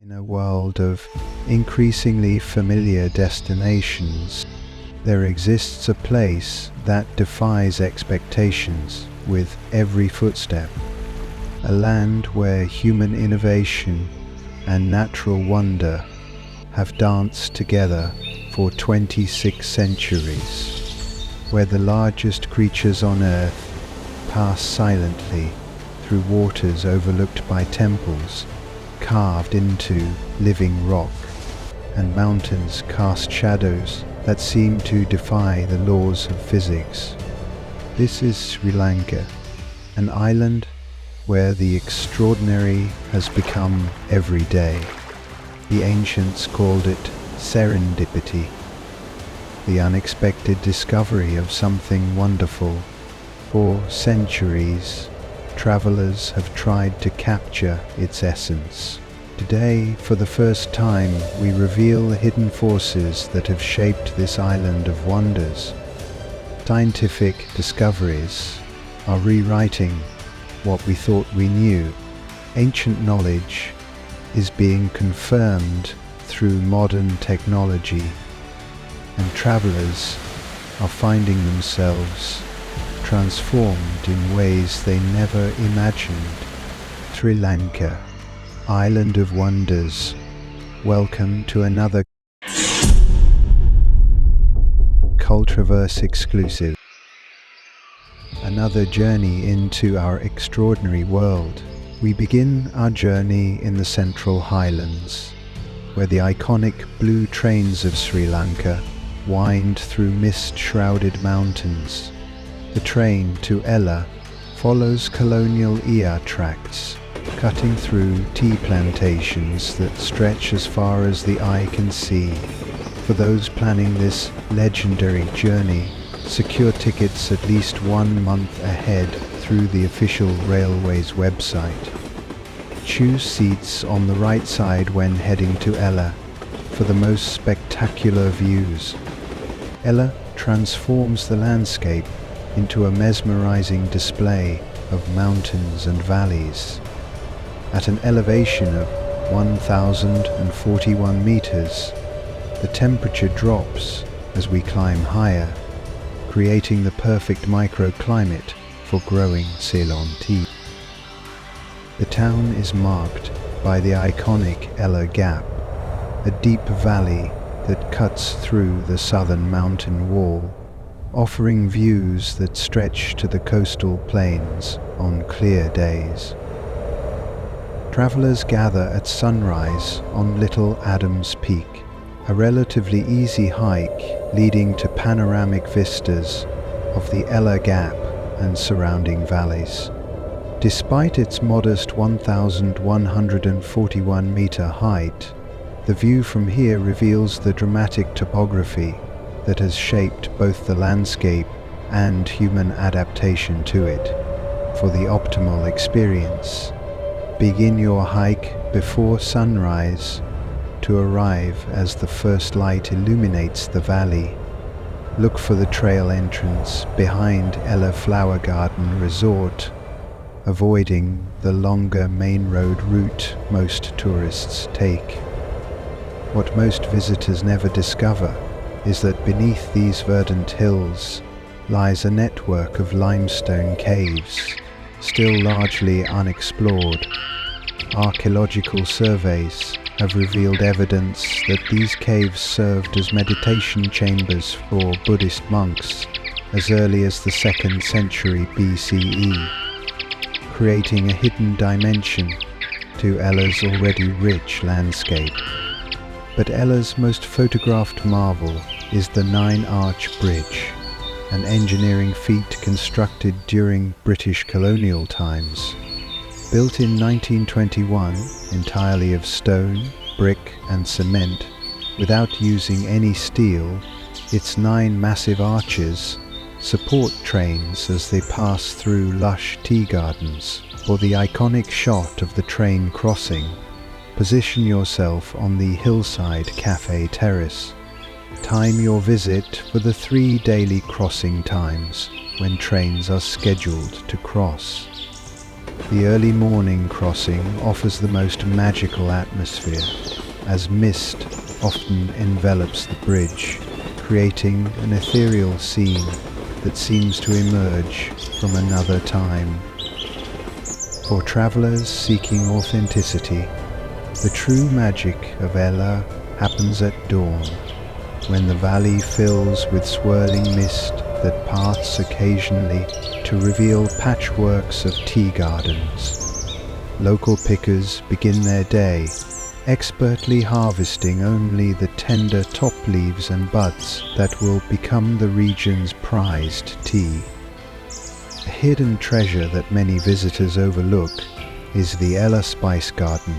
In a world of increasingly familiar destinations, there exists a place that defies expectations with every footstep. A land where human innovation and natural wonder have danced together for 26 centuries, where the largest creatures on earth pass silently through waters overlooked by temples carved into living rock, and mountains cast shadows that seem to defy the laws of physics. This is Sri Lanka, an island where the extraordinary has become everyday. The ancients called it serendipity, the unexpected discovery of something wonderful. For centuries, travelers have tried to capture its essence. Today, for the first time, we reveal the hidden forces that have shaped this island of wonders. Scientific discoveries are rewriting what we thought we knew. Ancient knowledge is being confirmed through modern technology, and travelers are finding themselves transformed in ways they never imagined. Sri Lanka, Island of Wonders. Welcome to another Cultraverse exclusive. Another journey into our extraordinary world. We begin our journey in the central highlands, where the iconic blue trains of Sri Lanka wind through mist-shrouded mountains. The train to Ella follows Colonial tracks, cutting through tea plantations that stretch as far as the eye can see. For those planning this legendary journey, secure tickets at least 1 month ahead through the official railway's website. Choose seats on the right side when heading to Ella for the most spectacular views. Ella transforms the landscape into a mesmerizing display of mountains and valleys. At an elevation of 1,041 meters, the temperature drops as we climb higher, creating the perfect microclimate for growing Ceylon tea. The town is marked by the iconic Ella Gap, a deep valley that cuts through the southern mountain wall, offering views that stretch to the coastal plains on clear days. Travelers gather at sunrise on Little Adams Peak, a relatively easy hike leading to panoramic vistas of the Ella Gap and surrounding valleys. Despite its modest 1,141 meter height, the view from here reveals the dramatic topography that has shaped both the landscape and human adaptation to it. For the optimal experience, begin your hike before sunrise to arrive as the first light illuminates the valley. Look for the trail entrance behind Ella Flower Garden Resort, avoiding the longer main road route most tourists take. What most visitors never discover is that beneath these verdant hills lies a network of limestone caves, still largely unexplored. Archaeological surveys have revealed evidence that these caves served as meditation chambers for Buddhist monks as early as the 2nd century BCE, creating a hidden dimension to Ella's already rich landscape. But Ella's most photographed marvel is the 9-arch bridge, an engineering feat constructed during British colonial times. Built in 1921 entirely of stone, brick and cement, without using any steel, its 9 massive arches support trains as they pass through lush tea gardens. For the iconic shot of the train crossing, position yourself on the hillside cafe terrace. Time your visit for the 3 daily crossing times when trains are scheduled to cross. The early morning crossing offers the most magical atmosphere, as mist often envelops the bridge, creating an ethereal scene that seems to emerge from another time. For travelers seeking authenticity, the true magic of Ella happens at dawn, when the valley fills with swirling mist that parts occasionally to reveal patchworks of tea gardens. Local pickers begin their day, expertly harvesting only the tender top leaves and buds that will become the region's prized tea. A hidden treasure that many visitors overlook is the Ella Spice Garden,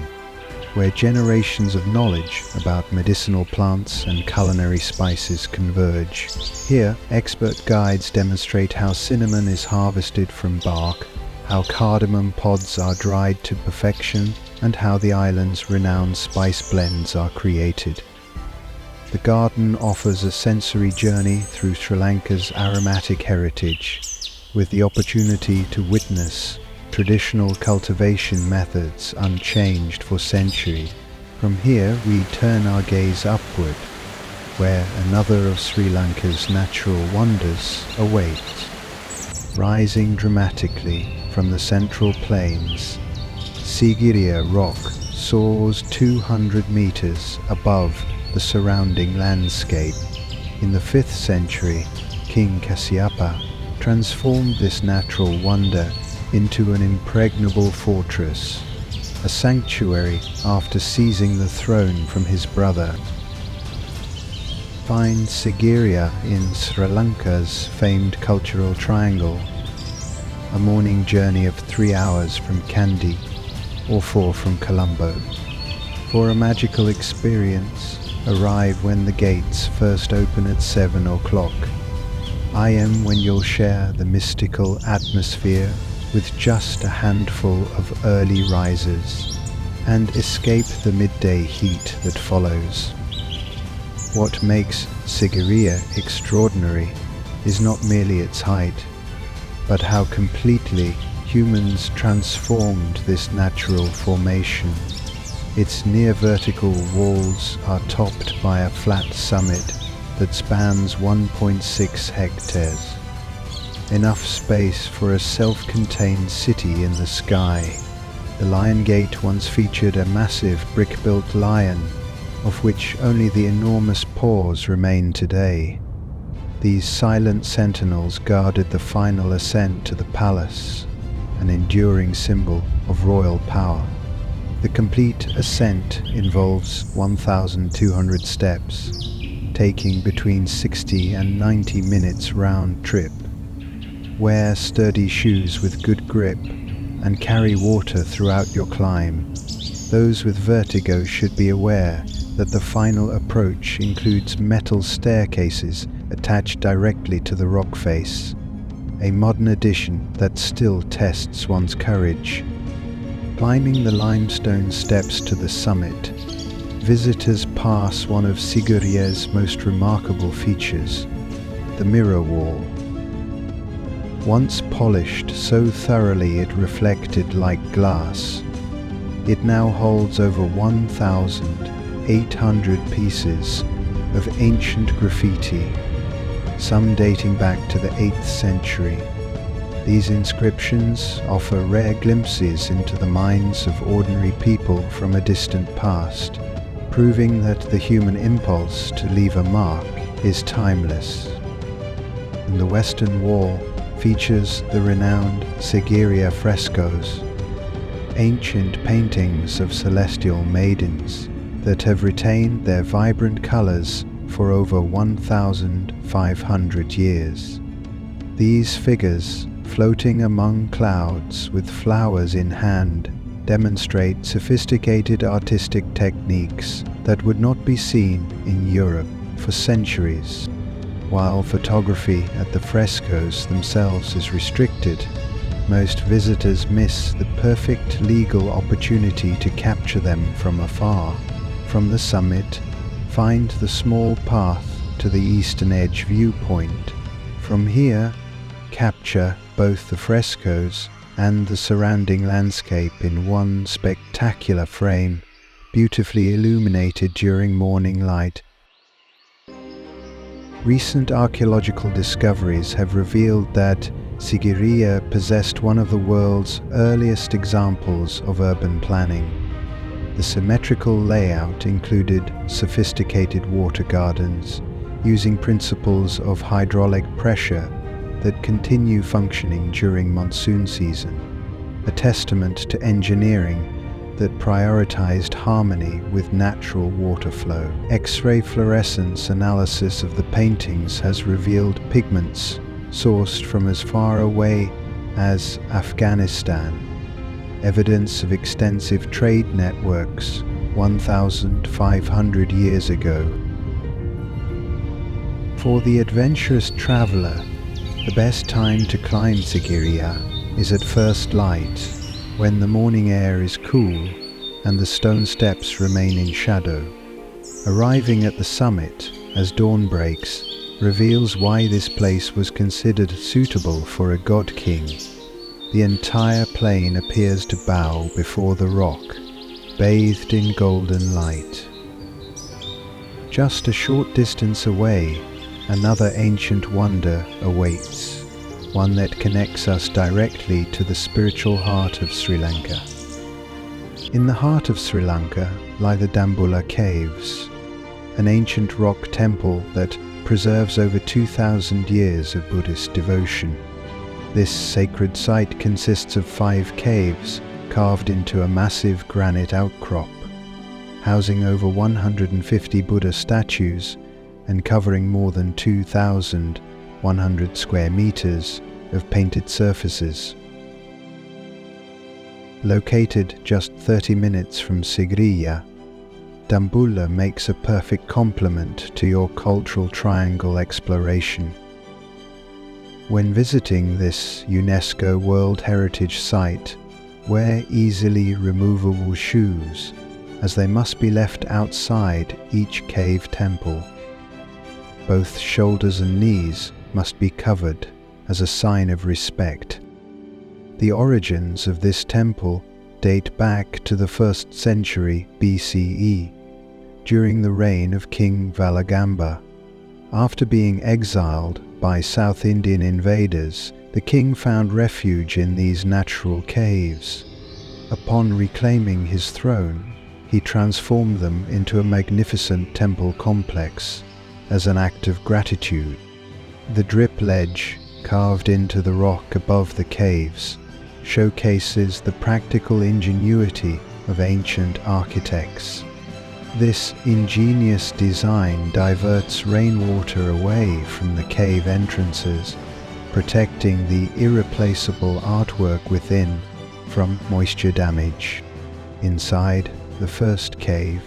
where generations of knowledge about medicinal plants and culinary spices converge. Here, expert guides demonstrate how cinnamon is harvested from bark, how cardamom pods are dried to perfection, and how the island's renowned spice blends are created. The garden offers a sensory journey through Sri Lanka's aromatic heritage, with the opportunity to witness traditional cultivation methods unchanged for centuries. From here we turn our gaze upward, where another of Sri Lanka's natural wonders awaits. Rising dramatically from the central plains, Sigiriya Rock soars 200 meters above the surrounding landscape. In the 5th century, King Kasyapa transformed this natural wonder into an impregnable fortress, a sanctuary after seizing the throne from his brother. Find Sigiriya in Sri Lanka's famed cultural triangle, a morning journey of 3 hours from Kandy or 4 from Colombo. For a magical experience, arrive when the gates first open at 7 o'clock. I am when you'll share the mystical atmosphere with just a handful of early risers and escape the midday heat that follows. What makes Sigiriya extraordinary is not merely its height, but how completely humans transformed this natural formation. Its near vertical walls are topped by a flat summit that spans 1.6 hectares. Enough space for a self-contained city in the sky. The Lion Gate once featured a massive brick-built lion, of which only the enormous paws remain today. These silent sentinels guarded the final ascent to the palace, an enduring symbol of royal power. The complete ascent involves 1,200 steps, taking between 60 and 90 minutes round trip. Wear sturdy shoes with good grip and carry water throughout your climb. Those with vertigo should be aware that the final approach includes metal staircases attached directly to the rock face, a modern addition that still tests one's courage. Climbing the limestone steps to the summit, visitors pass one of Sigiriya's most remarkable features, the mirror wall. Once polished so thoroughly it reflected like glass, it now holds over 1,800 pieces of ancient graffiti, some dating back to the 8th century. These inscriptions offer rare glimpses into the minds of ordinary people from a distant past, proving that the human impulse to leave a mark is timeless. In the western wall features the renowned Sigiriya frescoes, ancient paintings of celestial maidens that have retained their vibrant colors for over 1,500 years. These figures, floating among clouds with flowers in hand, demonstrate sophisticated artistic techniques that would not be seen in Europe for centuries. While photography at the frescoes themselves is restricted, most visitors miss the perfect legal opportunity to capture them from afar. From the summit, find the small path to the eastern edge viewpoint. From here, capture both the frescoes and the surrounding landscape in one spectacular frame, beautifully illuminated during morning light. Recent archaeological discoveries have revealed that Sigiriya possessed one of the world's earliest examples of urban planning. The symmetrical layout included sophisticated water gardens using principles of hydraulic pressure that continue functioning during monsoon season, a testament to engineering that prioritized harmony with natural water flow. X-ray fluorescence analysis of the paintings has revealed pigments sourced from as far away as Afghanistan, evidence of extensive trade networks 1,500 years ago. For the adventurous traveler, the best time to climb Sigiriya is at first light, when the morning air is cool and the stone steps remain in shadow. Arriving at the summit as dawn breaks reveals why this place was considered suitable for a god king. The entire plain appears to bow before the rock, bathed in golden light. Just a short distance away, another ancient wonder awaits, one that connects us directly to the spiritual heart of Sri Lanka. In the heart of Sri Lanka lie the Dambulla Caves, an ancient rock temple that preserves over 2,000 years of Buddhist devotion. This sacred site consists of 5 caves carved into a massive granite outcrop, housing over 150 Buddha statues and covering more than 2,100 square meters of painted surfaces. Located just 30 minutes from Sigiriya, Dambulla makes a perfect complement to your cultural triangle exploration. When visiting this UNESCO World Heritage Site, wear easily removable shoes, as they must be left outside each cave temple. Both shoulders and knees must be covered as a sign of respect. The origins of this temple date back to the 1st century BCE, during the reign of King Valagamba. After being exiled by South Indian invaders, the king found refuge in these natural caves. Upon reclaiming his throne, he transformed them into a magnificent temple complex as an act of gratitude. The drip ledge, carved into the rock above the caves, showcases the practical ingenuity of ancient architects. This ingenious design diverts rainwater away from the cave entrances, protecting the irreplaceable artwork within from moisture damage. Inside, the first cave,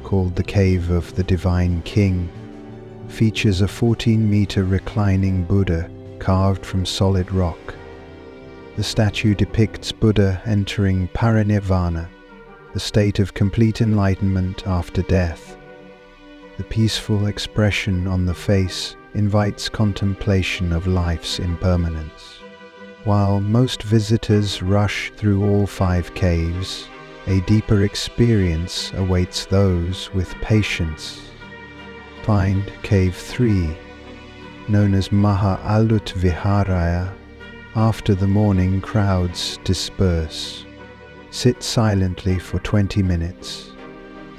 called the Cave of the Divine King, features a 14-meter reclining Buddha carved from solid rock. The statue depicts Buddha entering parinirvana, the state of complete enlightenment after death. The peaceful expression on the face invites contemplation of life's impermanence. While most visitors rush through all 5 caves, a deeper experience awaits those with patience. Find Cave 3, known as Maha Alut Viharaya, after the morning crowds disperse. Sit silently for 20 minutes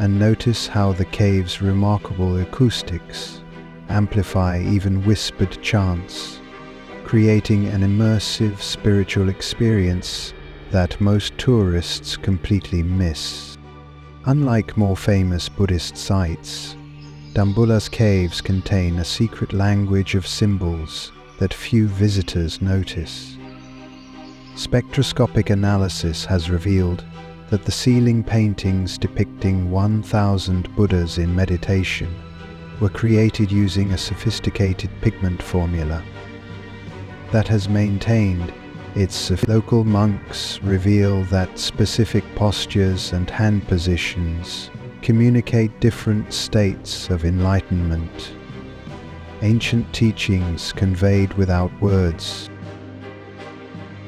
and notice how the cave's remarkable acoustics amplify even whispered chants, creating an immersive spiritual experience that most tourists completely miss. Unlike more famous Buddhist sites, Dambulla's caves contain a secret language of symbols that few visitors notice. Spectroscopic analysis has revealed that the ceiling paintings depicting 1,000 Buddhas in meditation were created using a sophisticated pigment formula that has maintained its local monks reveal that specific postures and hand positions communicate different states of enlightenment, ancient teachings conveyed without words.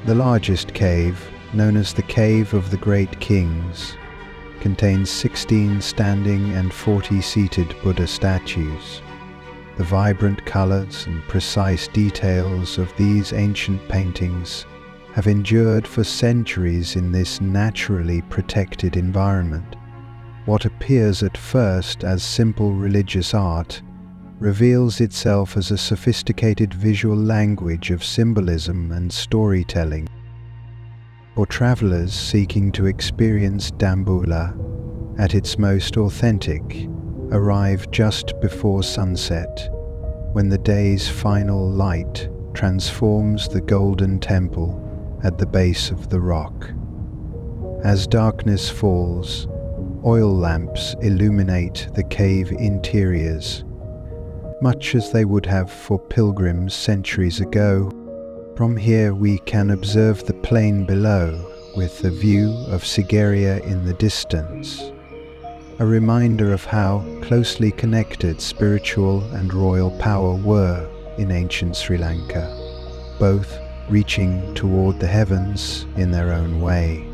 The largest cave, known as the Cave of the Great Kings, contains 16 standing and 40 seated Buddha statues. The vibrant colors and precise details of these ancient paintings have endured for centuries in this naturally protected environment. What appears at first as simple religious art reveals itself as a sophisticated visual language of symbolism and storytelling. For travelers seeking to experience Dambulla at its most authentic, arrive just before sunset, when the day's final light transforms the golden temple at the base of the rock. As darkness falls, oil lamps illuminate the cave interiors, much as they would have for pilgrims centuries ago. From here we can observe the plain below, with a view of Sigiriya in the distance, a reminder of how closely connected spiritual and royal power were in ancient Sri Lanka, both reaching toward the heavens in their own way.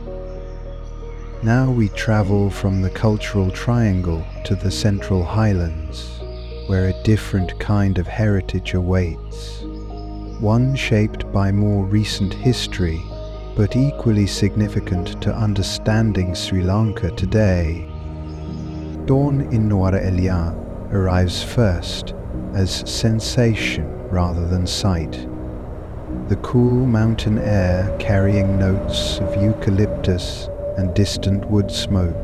Now we travel from the cultural triangle to the central highlands, where a different kind of heritage awaits. One shaped by more recent history, but equally significant to understanding Sri Lanka today. Dawn in Nuwara Eliya arrives first as sensation rather than sight. The cool mountain air carrying notes of eucalyptus and distant wood smoke.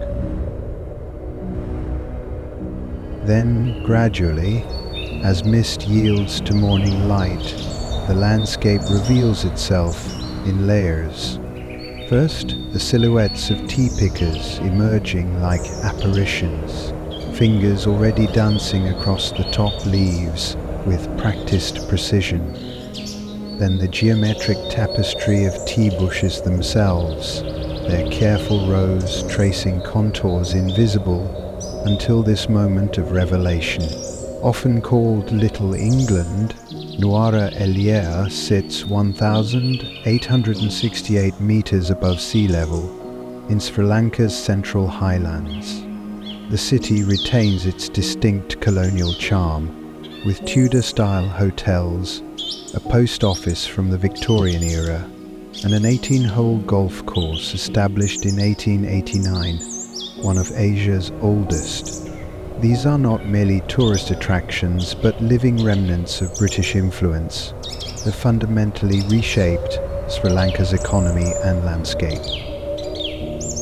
Then, gradually, as mist yields to morning light, the landscape reveals itself in layers. First, the silhouettes of tea pickers emerging like apparitions, fingers already dancing across the top leaves with practiced precision. Then the geometric tapestry of tea bushes themselves, their careful rows tracing contours invisible until this moment of revelation. Often called Little England, Nuwara Eliya sits 1,868 meters above sea level in Sri Lanka's central highlands. The city retains its distinct colonial charm, with Tudor-style hotels, a post office from the Victorian era, and an 18-hole golf course established in 1889, one of Asia's oldest. These are not merely tourist attractions, but living remnants of British influence that fundamentally reshaped Sri Lanka's economy and landscape.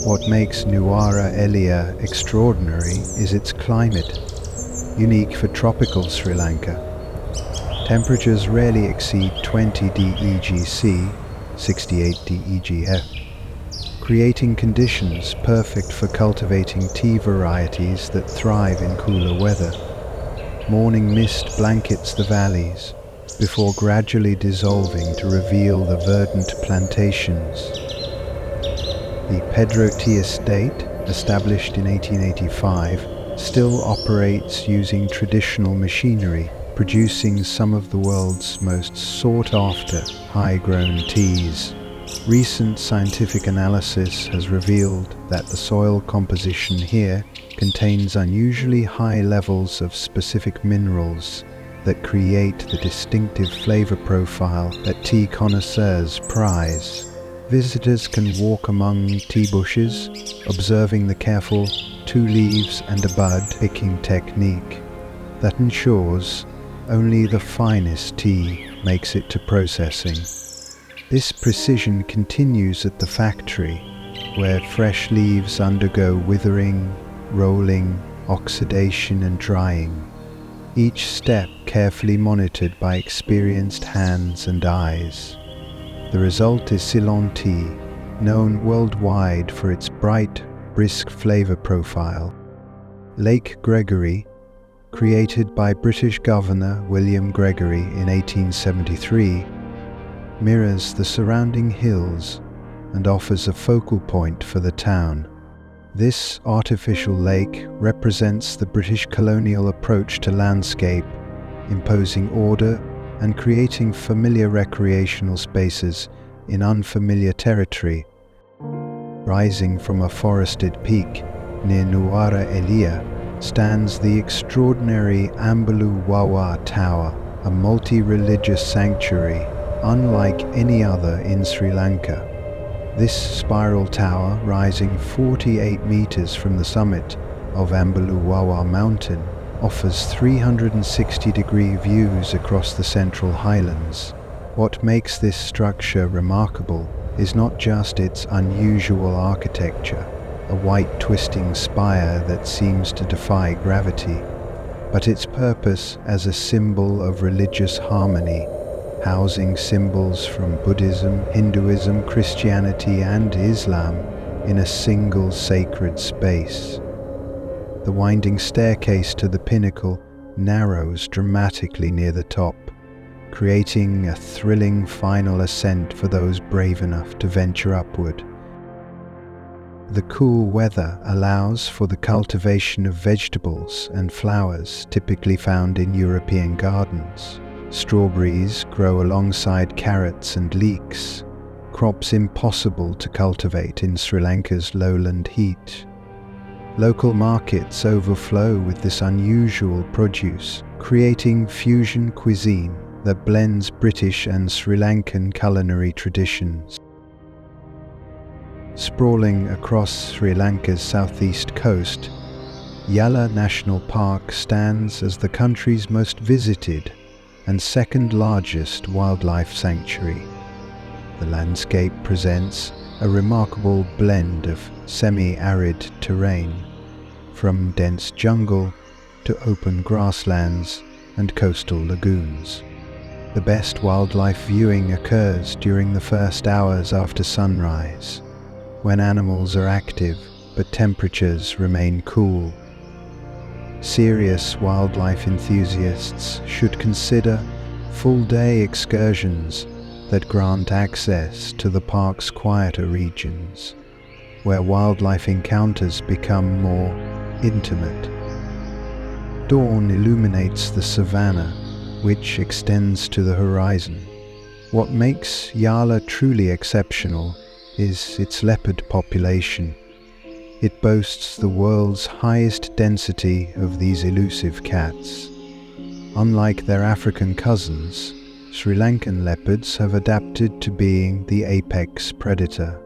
What makes Nuwara Eliya extraordinary is its climate, unique for tropical Sri Lanka. Temperatures rarely exceed 20 DEGC, 68 DEGF, creating conditions perfect for cultivating tea varieties that thrive in cooler weather. Morning mist blankets the valleys, before gradually dissolving to reveal the verdant plantations. The Pedro Tea Estate, established in 1885, still operates using traditional machinery, producing some of the world's most sought-after high-grown teas. Recent scientific analysis has revealed that the soil composition here contains unusually high levels of specific minerals that create the distinctive flavor profile that tea connoisseurs prize. Visitors can walk among tea bushes, observing the careful 2 leaves and a bud picking technique that ensures only the finest tea makes it to processing. This precision continues at the factory, where fresh leaves undergo withering, rolling, oxidation and drying, each step carefully monitored by experienced hands and eyes. The result is Ceylon tea, known worldwide for its bright, brisk flavor profile. Lake Gregory, created by British Governor William Gregory in 1873, mirrors the surrounding hills and offers a focal point for the town. This artificial lake represents the British colonial approach to landscape, imposing order and creating familiar recreational spaces in unfamiliar territory. Rising from a forested peak near Nuwara Eliya stands the extraordinary Ambalu Wawa Tower, a multi-religious sanctuary unlike any other in Sri Lanka. This spiral tower, rising 48 meters from the summit of Ambalu Wawa mountain, offers 360-degree views across the central highlands. What makes this structure remarkable is not just its unusual architecture, a white twisting spire that seems to defy gravity, but its purpose as a symbol of religious harmony, housing symbols from Buddhism, Hinduism, Christianity, and Islam in a single sacred space. The winding staircase to the pinnacle narrows dramatically near the top, creating a thrilling final ascent for those brave enough to venture upward. The cool weather allows for the cultivation of vegetables and flowers typically found in European gardens. Strawberries grow alongside carrots and leeks, crops impossible to cultivate in Sri Lanka's lowland heat. Local markets overflow with this unusual produce, creating fusion cuisine that blends British and Sri Lankan culinary traditions. Sprawling across Sri Lanka's southeast coast, Yala National Park stands as the country's most visited and second largest wildlife sanctuary. The landscape presents a remarkable blend of semi-arid terrain, from dense jungle to open grasslands and coastal lagoons. The best wildlife viewing occurs during the first hours after sunrise, when animals are active but temperatures remain cool. Serious wildlife enthusiasts should consider full-day excursions that grant access to the park's quieter regions, where wildlife encounters become more intimate. Dawn illuminates the savanna, which extends to the horizon. What makes Yala truly exceptional is its leopard population. It boasts the world's highest density of these elusive cats. Unlike their African cousins, Sri Lankan leopards have adapted to being the apex predator,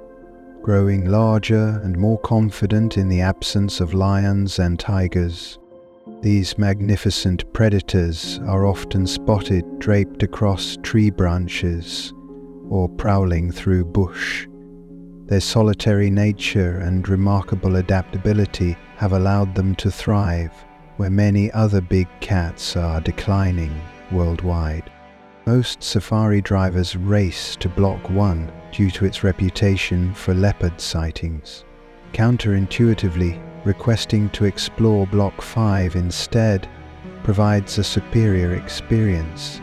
growing larger and more confident in the absence of lions and tigers. These magnificent predators are often spotted draped across tree branches or prowling through bush. Their solitary nature and remarkable adaptability have allowed them to thrive where many other big cats are declining worldwide. Most safari drivers race to Block 1 due to its reputation for leopard sightings. Counterintuitively, requesting to explore Block 5 instead provides a superior experience.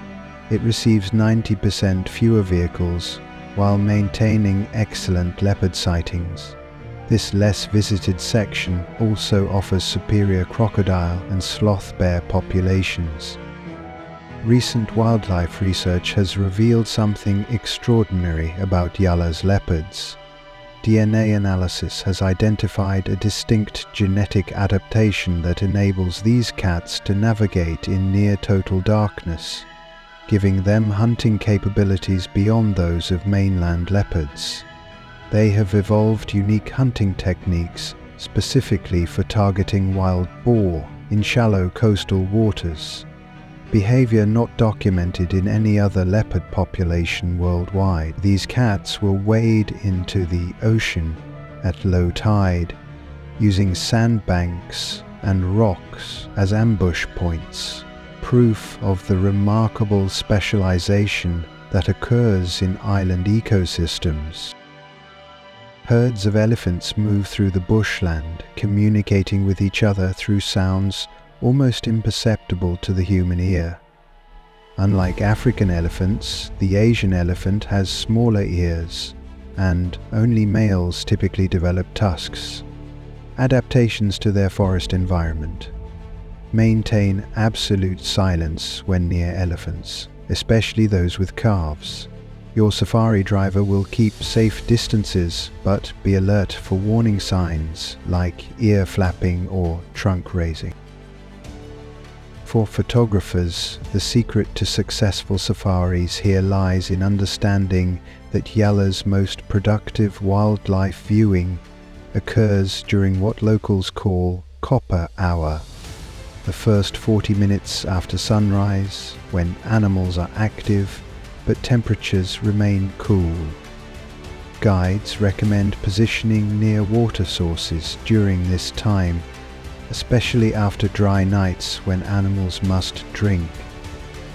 It receives 90% fewer vehicles while maintaining excellent leopard sightings. This less visited section also offers superior crocodile and sloth bear populations. Recent wildlife research has revealed something extraordinary about Yala's leopards. DNA analysis has identified a distinct genetic adaptation that enables these cats to navigate in near total darkness, giving them hunting capabilities beyond those of mainland leopards. They have evolved unique hunting techniques specifically for targeting wild boar in shallow coastal waters, behavior not documented in any other leopard population worldwide. These cats will wade into the ocean at low tide, using sandbanks and rocks as ambush points, proof of the remarkable specialization that occurs in island ecosystems. Herds of elephants move through the bushland, communicating with each other through sounds almost imperceptible to the human ear. Unlike African elephants, the Asian elephant has smaller ears, and only males typically develop tusks. Adaptations to their forest environment. Maintain absolute silence when near elephants, especially those with calves. Your safari driver will keep safe distances, but be alert for warning signs like ear flapping or trunk raising. For photographers, the secret to successful safaris here lies in understanding that Yala's most productive wildlife viewing occurs during what locals call copper hour, the first 40 minutes after sunrise, when animals are active but temperatures remain cool. Guides recommend positioning near water sources during this time, especially after dry nights when animals must drink.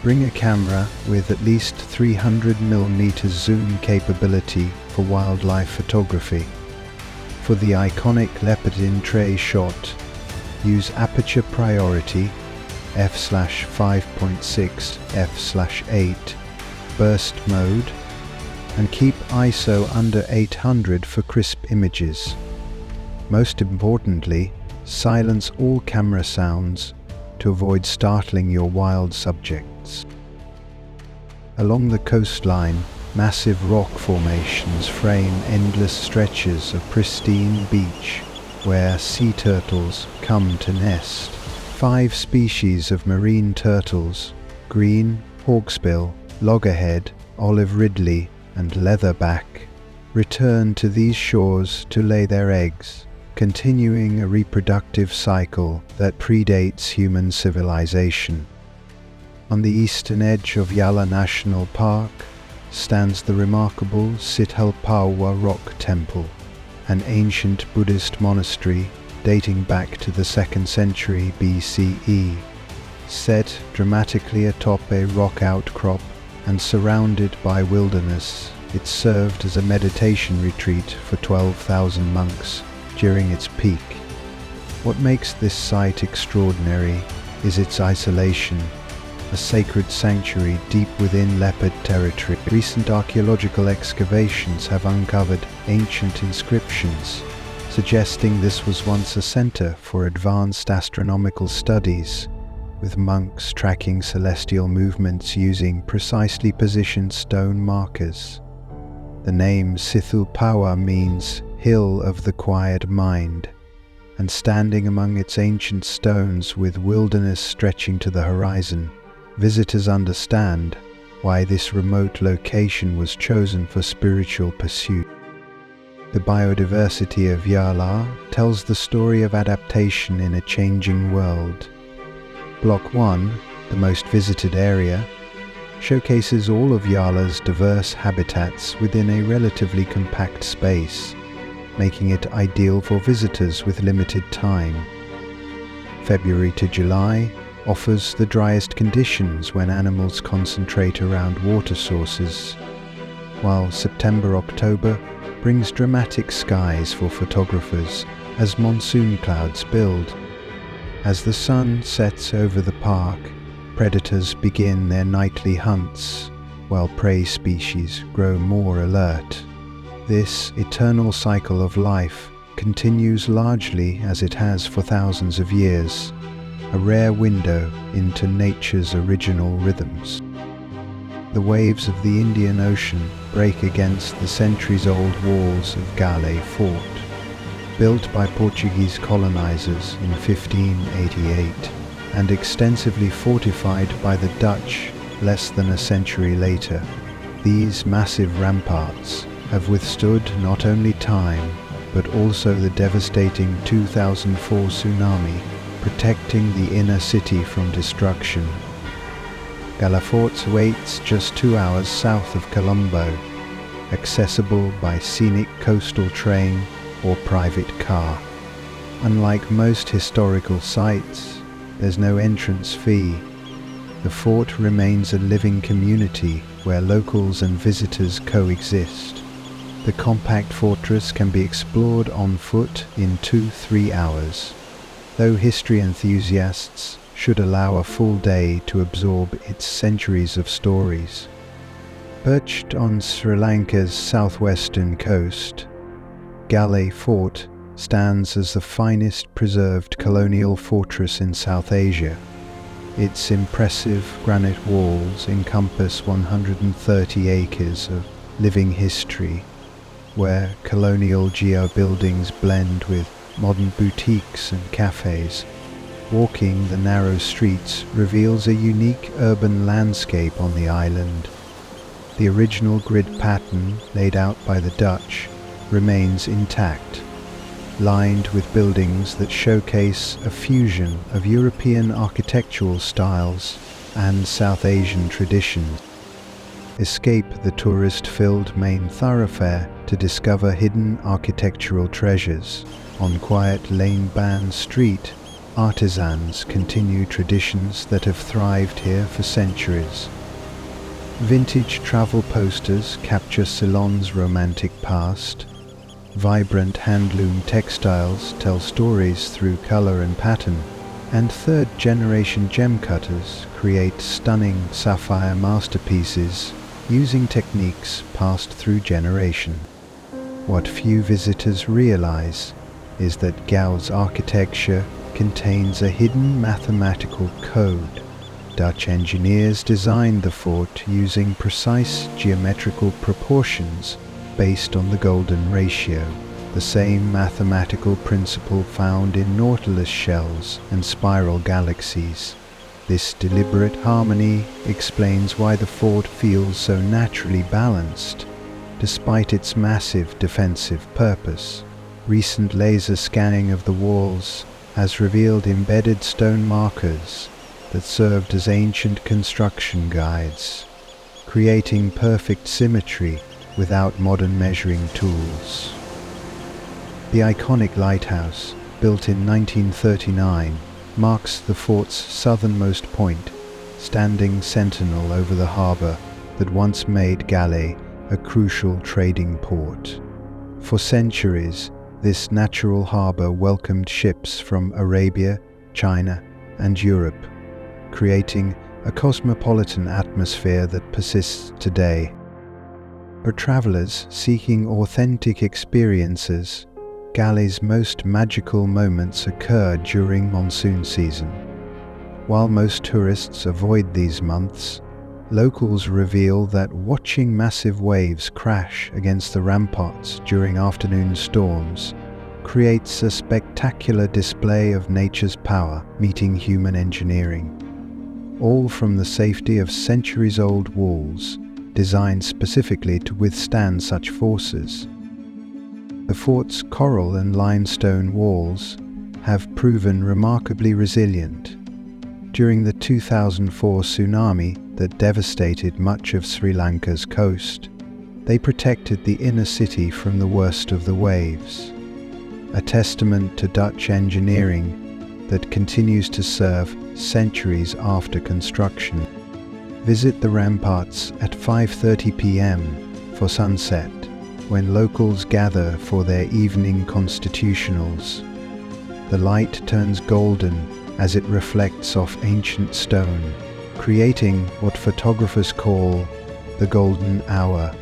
Bring a camera with at least 300mm zoom capability for wildlife photography. For the iconic leopard in tray shot, use aperture priority f/5.6 f/8 burst mode and keep ISO under 800 for crisp images. Most importantly, silence all camera sounds to avoid startling your wild subjects. Along the coastline, massive rock formations frame endless stretches of pristine beach where sea turtles come to nest. 5 species of marine turtles, green, hawksbill, loggerhead, olive ridley, and leatherback, return to these shores to lay their eggs, continuing a reproductive cycle that predates human civilization. On the eastern edge of Yala National Park stands the remarkable Sithalpawa Rock Temple, an ancient Buddhist monastery dating back to the 2nd century BCE. Set dramatically atop a rock outcrop and surrounded by wilderness, it served as a meditation retreat for 12,000 monks during its peak. What makes this site extraordinary is its isolation, a sacred sanctuary deep within leopard territory. Recent archaeological excavations have uncovered ancient inscriptions, suggesting this was once a center for advanced astronomical studies, with monks tracking celestial movements using precisely positioned stone markers. The name Sithalpawa means Hill of the Quiet Mind, and standing among its ancient stones with wilderness stretching to the horizon, visitors understand why this remote location was chosen for spiritual pursuit. The biodiversity of Yala tells the story of adaptation in a changing world. Block 1, the most visited area, showcases all of Yala's diverse habitats within a relatively compact space, making it ideal for visitors with limited time. February to July offers the driest conditions when animals concentrate around water sources, while September-October brings dramatic skies for photographers as monsoon clouds build. As the sun sets over the park, predators begin their nightly hunts, while prey species grow more alert. This eternal cycle of life continues largely as it has for thousands of years, a rare window into nature's original rhythms. The waves of the Indian Ocean break against the centuries-old walls of Gale Fort, built by Portuguese colonizers in 1588 and extensively fortified by the Dutch less than a century later. These massive ramparts have withstood not only time but also the devastating 2004 tsunami, protecting the inner city from destruction. Galafort waits just 2 hours south of Colombo, accessible by scenic coastal train or private car. Unlike most historical sites, there's no entrance fee. The fort remains a living community where locals and visitors coexist. The compact fortress can be explored on foot in 2-3 hours, though history enthusiasts should allow a full day to absorb its centuries of stories. Perched on Sri Lanka's southwestern coast, Gale Fort stands as the finest preserved colonial fortress in South Asia. Its impressive granite walls encompass 130 acres of living history, where colonial geo-buildings blend with modern boutiques and cafes. Walking the narrow streets reveals a unique urban landscape on the island. The original grid pattern laid out by the Dutch remains intact, lined with buildings that showcase a fusion of European architectural styles and South Asian traditions. Escape the tourist-filled main thoroughfare to discover hidden architectural treasures. On quiet lane-bound street, artisans continue traditions that have thrived here for centuries. Vintage travel posters capture Ceylon's romantic past. Vibrant handloom textiles tell stories through color and pattern, and third-generation gem cutters create stunning sapphire masterpieces using techniques passed through generation. What few visitors realize is that Gouw's architecture contains a hidden mathematical code. Dutch engineers designed the fort using precise geometrical proportions based on the golden ratio, the same mathematical principle found in nautilus shells and spiral galaxies. This deliberate harmony explains why the fort feels so naturally balanced, despite its massive defensive purpose. Recent laser scanning of the walls has revealed embedded stone markers that served as ancient construction guides, creating perfect symmetry without modern measuring tools. The iconic lighthouse, built in 1939, marks the fort's southernmost point, standing sentinel over the harbour that once made Galles a crucial trading port. For centuries, this natural harbour welcomed ships from Arabia, China, and Europe, creating a cosmopolitan atmosphere that persists today. For travellers seeking authentic experiences, Galles' most magical moments occur during monsoon season. While most tourists avoid these months, locals reveal that watching massive waves crash against the ramparts during afternoon storms creates a spectacular display of nature's power meeting human engineering, all from the safety of centuries-old walls designed specifically to withstand such forces. The fort's coral and limestone walls have proven remarkably resilient. During the 2004 tsunami that devastated much of Sri Lanka's coast, they protected the inner city from the worst of the waves, a testament to Dutch engineering that continues to serve centuries after construction. Visit the ramparts at 5:30 p.m. for sunset, when locals gather for their evening constitutionals. The light turns golden as it reflects off ancient stone, creating what photographers call the golden hour,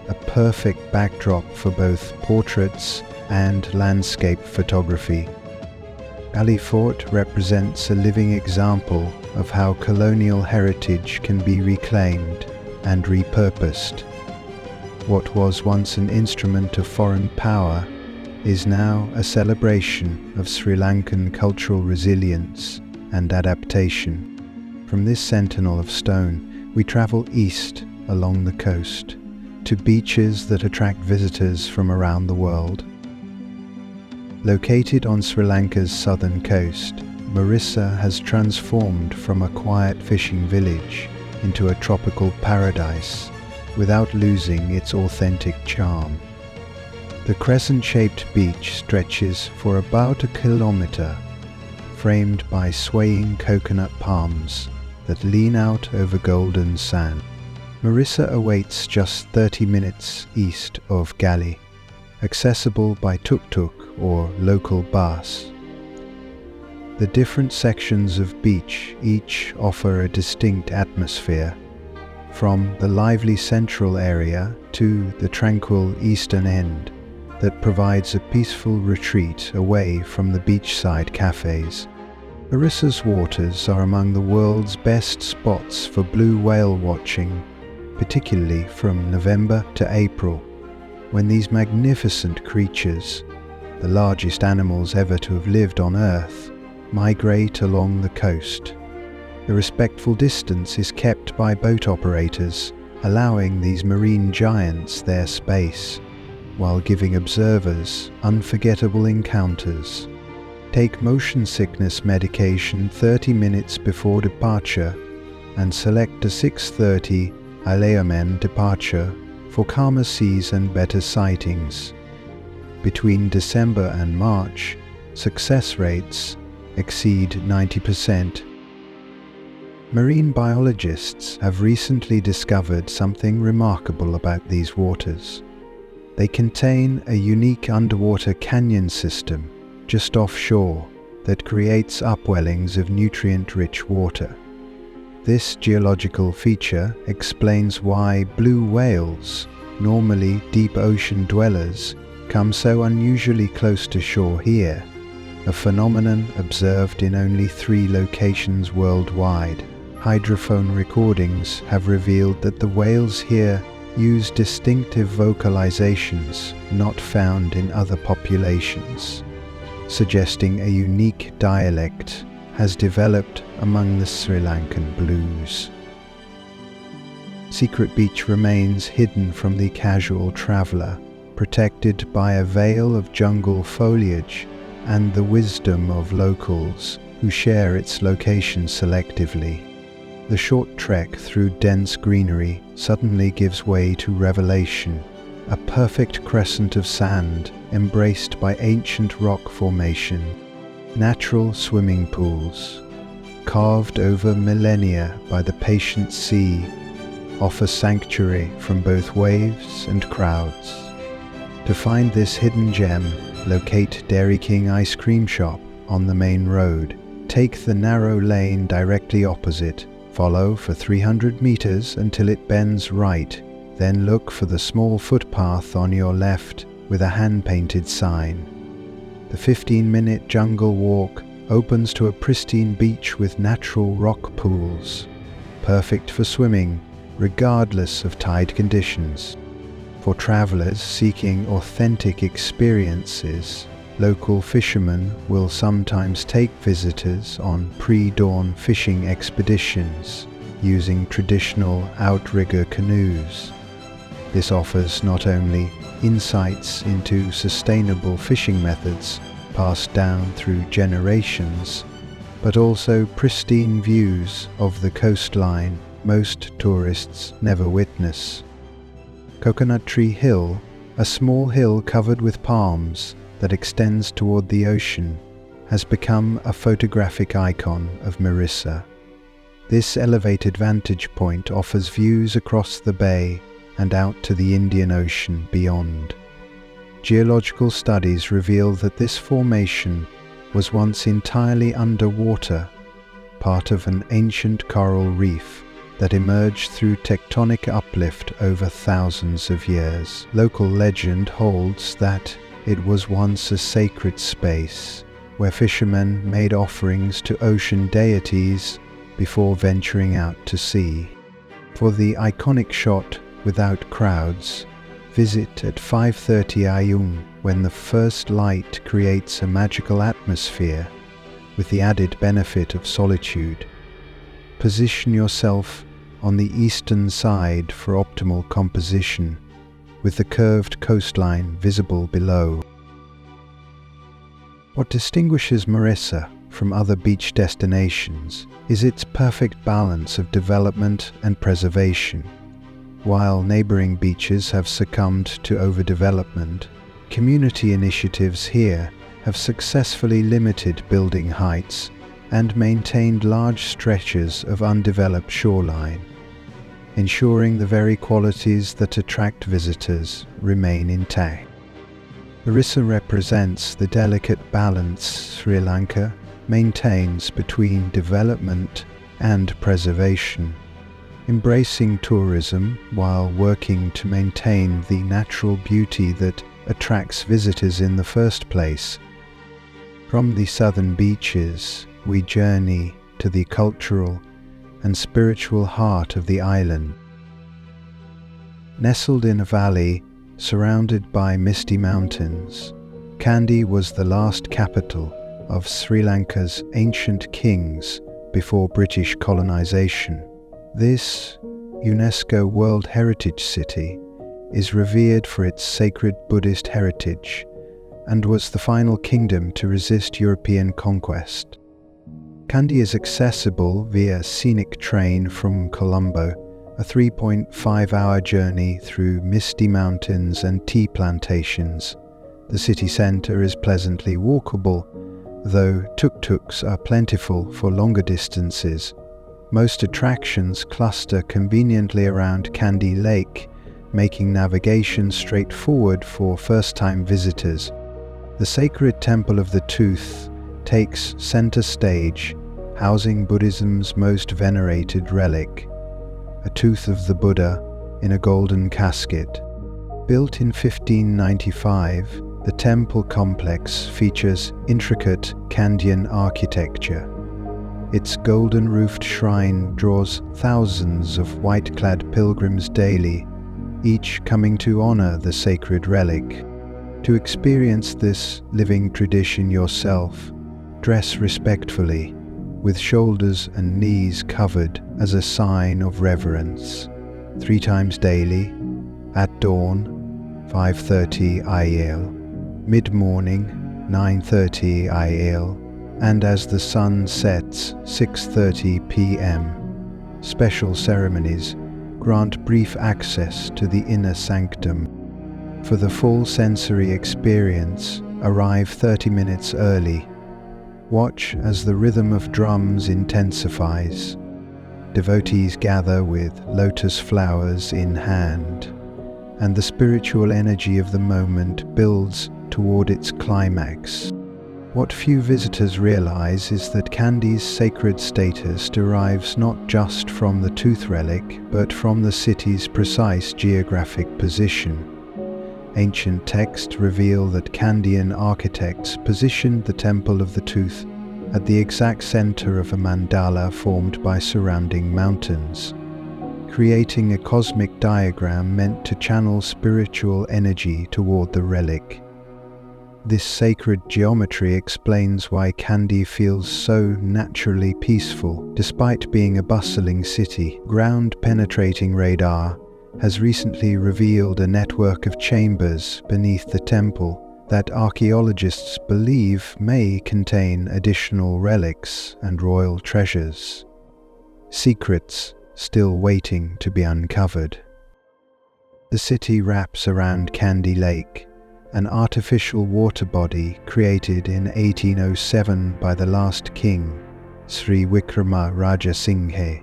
a perfect backdrop for both portraits and landscape photography. Galles Fort represents a living example of how colonial heritage can be reclaimed and repurposed. What was once an instrument of foreign power is now a celebration of Sri Lankan cultural resilience and adaptation. From this sentinel of stone, we travel east along the coast to beaches that attract visitors from around the world. Located on Sri Lanka's southern coast, Marissa has transformed from a quiet fishing village into a tropical paradise without losing its authentic charm. The crescent-shaped beach stretches for about a kilometre, framed by swaying coconut palms that lean out over golden sand. Marissa awaits just 30 minutes east of Galles, accessible by tuk-tuk or local bus. The different sections of beach each offer a distinct atmosphere, from the lively central area to the tranquil eastern end that provides a peaceful retreat away from the beachside cafes. Marissa's waters are among the world's best spots for blue whale watching, particularly from November to April, when these magnificent creatures, the largest animals ever to have lived on Earth, migrate along the coast. A respectful distance is kept by boat operators, allowing these marine giants their space, while giving observers unforgettable encounters. Take motion sickness medication 30 minutes before departure and select a 6:30 Aleomen departure for calmer seas and better sightings. Between December and March, success rates exceed 90%. Marine biologists have recently discovered something remarkable about these waters. They contain a unique underwater canyon system just offshore that creates upwellings of nutrient-rich water. This geological feature explains why blue whales, normally deep ocean dwellers, come so unusually close to shore here, a phenomenon observed in only 3 locations worldwide. Hydrophone recordings have revealed that the whales here use distinctive vocalizations not found in other populations, suggesting a unique dialect has developed among the Sri Lankan blues. Secret Beach remains hidden from the casual traveller, protected by a veil of jungle foliage and the wisdom of locals who share its location selectively. The short trek through dense greenery suddenly gives way to revelation, a perfect crescent of sand embraced by ancient rock formation, natural swimming pools, carved over millennia by the patient sea, offer sanctuary from both waves and crowds. To find this hidden gem, locate Dairy King Ice Cream Shop on the main road. Take the narrow lane directly opposite. Follow for 300 meters until it bends right, then look for the small footpath on your left with a hand-painted sign. The 15-minute jungle walk opens to a pristine beach with natural rock pools, perfect for swimming regardless of tide conditions. For travelers seeking authentic experiences, local fishermen will sometimes take visitors on pre-dawn fishing expeditions using traditional outrigger canoes. This offers not only insights into sustainable fishing methods passed down through generations, but also pristine views of the coastline most tourists never witness. Coconut Tree Hill, a small hill covered with palms that extends toward the ocean, has become a photographic icon of Marissa. This elevated vantage point offers views across the bay and out to the Indian Ocean beyond. Geological studies reveal that this formation was once entirely underwater, part of an ancient coral reef that emerged through tectonic uplift over thousands of years. Local legend holds that it was once a sacred space where fishermen made offerings to ocean deities before venturing out to sea. For the iconic shot without crowds, visit at 5:30 Ayung when the first light creates a magical atmosphere with the added benefit of solitude. Position yourself on the eastern side for optimal composition, with the curved coastline visible below. What distinguishes Marissa from other beach destinations is its perfect balance of development and preservation. While neighboring beaches have succumbed to overdevelopment, community initiatives here have successfully limited building heights and maintained large stretches of undeveloped shoreline, ensuring the very qualities that attract visitors remain intact. Marissa represents the delicate balance Sri Lanka maintains between development and preservation, embracing tourism while working to maintain the natural beauty that attracts visitors in the first place. From the southern beaches, we journey to the cultural and spiritual heart of the island. Nestled in a valley surrounded by misty mountains, Kandy was the last capital of Sri Lanka's ancient kings before British colonization. This UNESCO World Heritage City is revered for its sacred Buddhist heritage and was the final kingdom to resist European conquest. Kandy is accessible via scenic train from Colombo, a 3.5-hour journey through misty mountains and tea plantations. The city centre is pleasantly walkable, though tuk-tuks are plentiful for longer distances. Most attractions cluster conveniently around Kandy Lake, making navigation straightforward for first-time visitors. The sacred Temple of the Tooth takes centre stage, housing Buddhism's most venerated relic, a tooth of the Buddha in a golden casket. Built in 1595, the temple complex features intricate Kandyan architecture. Its golden-roofed shrine draws thousands of white-clad pilgrims daily, each coming to honor the sacred relic. To experience this living tradition yourself, dress respectfully, with shoulders and knees covered as a sign of reverence. 3 times daily, at dawn, 5:30 IL, mid-morning, 9:30 IL, and as the sun sets, 6:30 p.m. Special ceremonies grant brief access to the inner sanctum. For the full sensory experience, arrive 30 minutes early. Watch as the rhythm of drums intensifies. Devotees gather with lotus flowers in hand, and the spiritual energy of the moment builds toward its climax. What few visitors realize is that Kandy's sacred status derives not just from the tooth relic, but from the city's precise geographic position. Ancient texts reveal that Kandyan architects positioned the Temple of the Tooth at the exact center of a mandala formed by surrounding mountains, creating a cosmic diagram meant to channel spiritual energy toward the relic. This sacred geometry explains why Kandy feels so naturally peaceful. Despite being a bustling city, ground-penetrating radar has recently revealed a network of chambers beneath the temple that archaeologists believe may contain additional relics and royal treasures. Secrets still waiting to be uncovered. The city wraps around Kandy Lake, an artificial water body created in 1807 by the last king, Sri Vikrama Raja Singhe.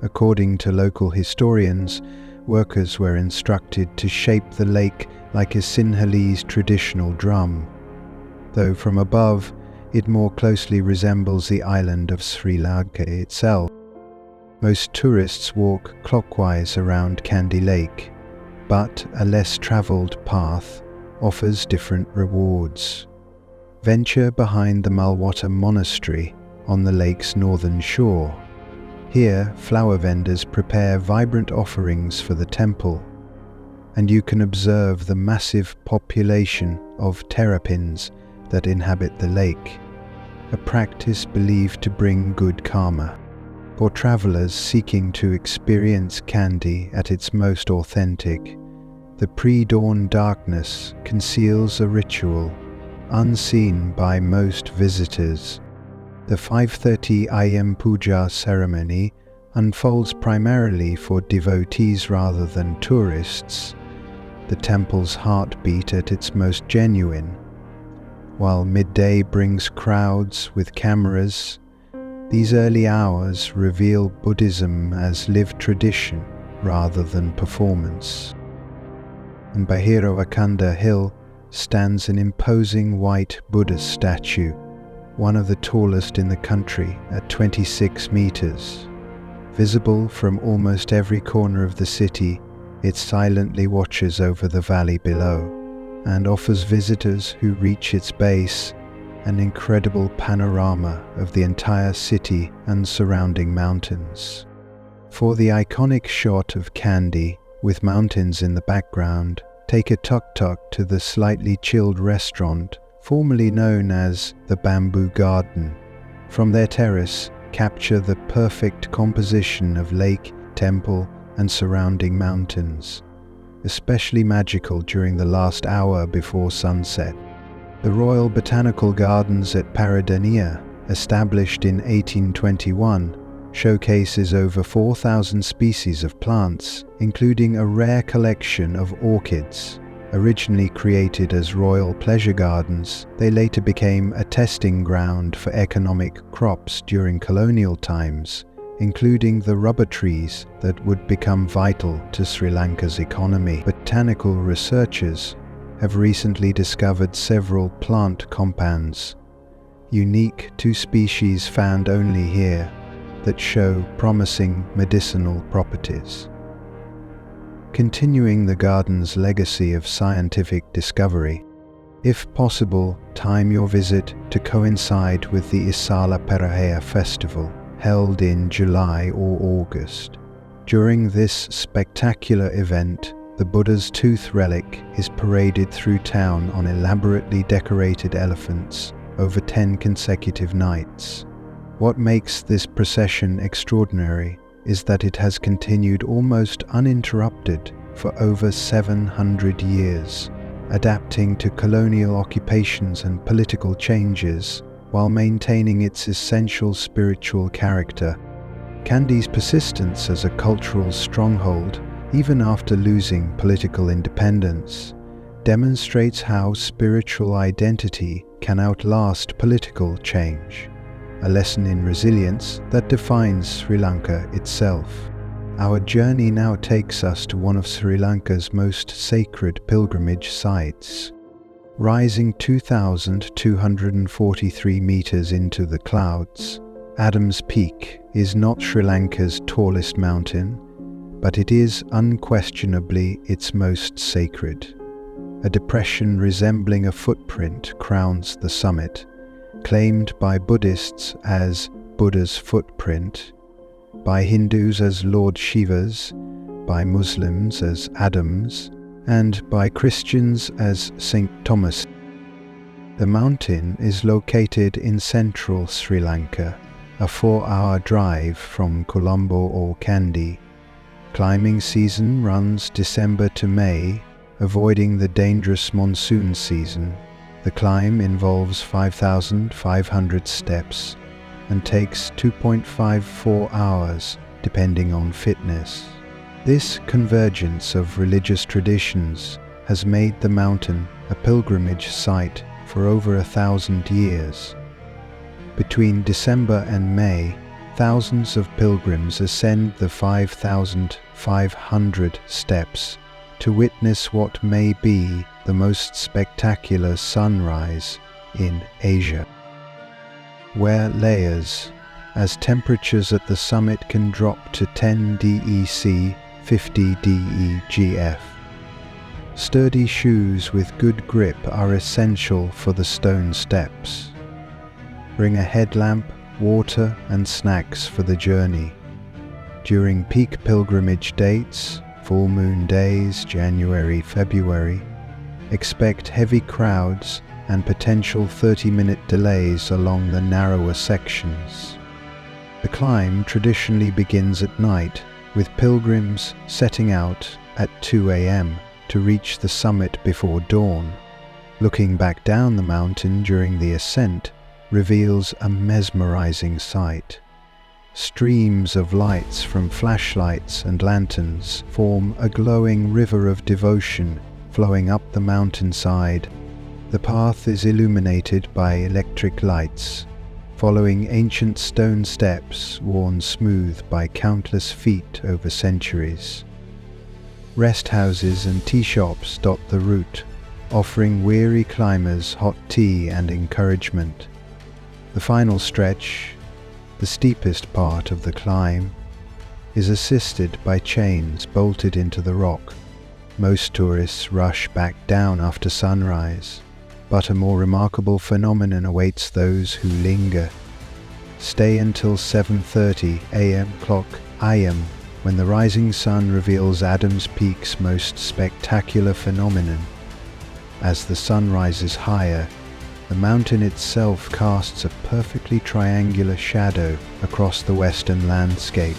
According to local historians, workers were instructed to shape the lake like a Sinhalese traditional drum, though from above it more closely resembles the island of Sri Lanka itself. Most tourists walk clockwise around Kandy Lake, but a less travelled path offers different rewards. Venture behind the Malwata Monastery on the lake's northern shore. Here, flower vendors prepare vibrant offerings for the temple, and you can observe the massive population of terrapins that inhabit the lake, a practice believed to bring good karma. For travellers seeking to experience Kandy at its most authentic, the pre-dawn darkness conceals a ritual unseen by most visitors. The 5:30 am puja ceremony unfolds primarily for devotees rather than tourists, the temple's heartbeat at its most genuine. While midday brings crowds with cameras, these early hours reveal Buddhism as lived tradition rather than performance. On Bhairavakanda Hill stands an imposing white Buddha statue, one of the tallest in the country at 26 meters. Visible from almost every corner of the city, it silently watches over the valley below and offers visitors who reach its base an incredible panorama of the entire city and surrounding mountains. For the iconic shot of Kandy, with mountains in the background, take a tuk-tuk to the slightly chilled restaurant, formerly known as the Bamboo Garden. From their terrace, capture the perfect composition of lake, temple, and surrounding mountains, especially magical during the last hour before sunset. The Royal Botanical Gardens at Paradania, established in 1821, showcases over 4,000 species of plants, including a rare collection of orchids. Originally created as royal pleasure gardens, they later became a testing ground for economic crops during colonial times, including the rubber trees that would become vital to Sri Lanka's economy. Botanical researchers have recently discovered several plant compounds, unique to species found only here, that show promising medicinal properties. Continuing the garden's legacy of scientific discovery, if possible, time your visit to coincide with the Isala Perahea festival, held in July or August. During this spectacular event, the Buddha's tooth relic is paraded through town on elaborately decorated elephants over 10 consecutive nights. What makes this procession extraordinary is that it has continued almost uninterrupted for over 700 years, adapting to colonial occupations and political changes while maintaining its essential spiritual character. Kandy's persistence as a cultural stronghold, even after losing political independence, demonstrates how spiritual identity can outlast political change, a lesson in resilience that defines Sri Lanka itself. Our journey now takes us to one of Sri Lanka's most sacred pilgrimage sites. Rising 2,243 meters into the clouds, Adams Peak is not Sri Lanka's tallest mountain, but it is unquestionably its most sacred. A depression resembling a footprint crowns the summit, claimed by Buddhists as Buddha's footprint, by Hindus as Lord Shiva's, by Muslims as Adam's, and by Christians as St. Thomas. The mountain is located in central Sri Lanka, a 4-hour drive from Colombo or Kandy. Climbing season runs December to May, avoiding the dangerous monsoon season. The climb involves 5,500 steps and takes 2.54 hours, depending on fitness. This convergence of religious traditions has made the mountain a pilgrimage site for over 1,000 years. Between December and May, thousands of pilgrims ascend the 5,500 steps to witness what may be the most spectacular sunrise in Asia. Wear layers, as temperatures at the summit can drop to 10 DEC, 50 DEGF. Sturdy shoes with good grip are essential for the stone steps. Bring a headlamp, water and snacks for the journey. During peak pilgrimage dates, full moon days, January, February, expect heavy crowds and potential 30-minute delays along the narrower sections. The climb traditionally begins at night, with pilgrims setting out at 2 a.m. to reach the summit before dawn. Looking back down the mountain during the ascent reveals a mesmerizing sight. Streams of lights from flashlights and lanterns form a glowing river of devotion flowing up the mountainside. The path is illuminated by electric lights, following ancient stone steps worn smooth by countless feet over centuries. Rest houses and tea shops dot the route, offering weary climbers hot tea and encouragement. The final stretch, the steepest part of the climb, is assisted by chains bolted into the rock. Most tourists rush back down after sunrise, But a more remarkable phenomenon awaits those who linger. Stay until 7:30 a.m. IM, when the rising sun reveals Adam's Peak's most spectacular phenomenon. As the sun rises higher, the mountain itself casts a perfectly triangular shadow across the western landscape.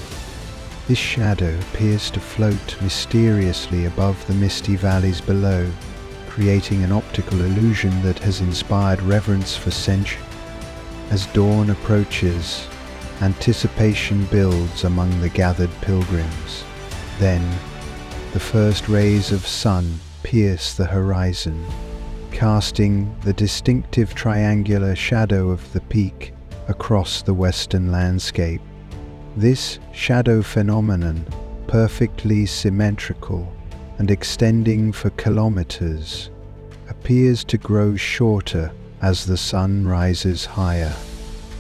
This shadow appears to float mysteriously above the misty valleys below, creating an optical illusion that has inspired reverence for centuries. As dawn approaches, anticipation builds among the gathered pilgrims. Then, the first rays of sun pierce the horizon, casting the distinctive triangular shadow of the peak across the western landscape. This shadow phenomenon, perfectly symmetrical and extending for kilometers, appears to grow shorter as the sun rises higher.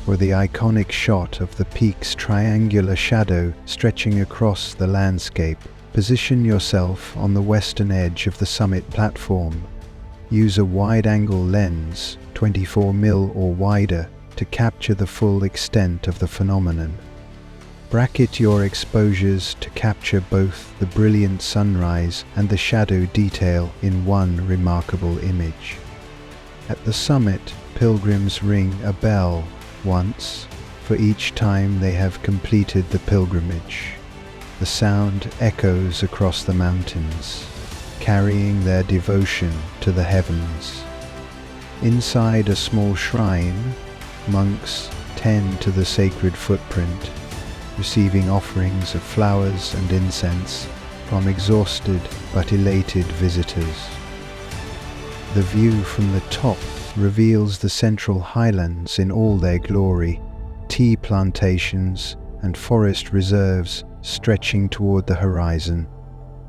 For the iconic shot of the peak's triangular shadow stretching across the landscape, position yourself on the western edge of the summit platform. Use a wide-angle lens, 24mm or wider, to capture the full extent of the phenomenon. Bracket your exposures to capture both the brilliant sunrise and the shadow detail in one remarkable image. At the summit, pilgrims ring a bell once for each time they have completed the pilgrimage. The sound echoes across the mountains, carrying their devotion to the heavens. Inside a small shrine, monks tend to the sacred footprint, receiving offerings of flowers and incense from exhausted but elated visitors. The view from the top reveals the central highlands in all their glory, tea plantations and forest reserves stretching toward the horizon.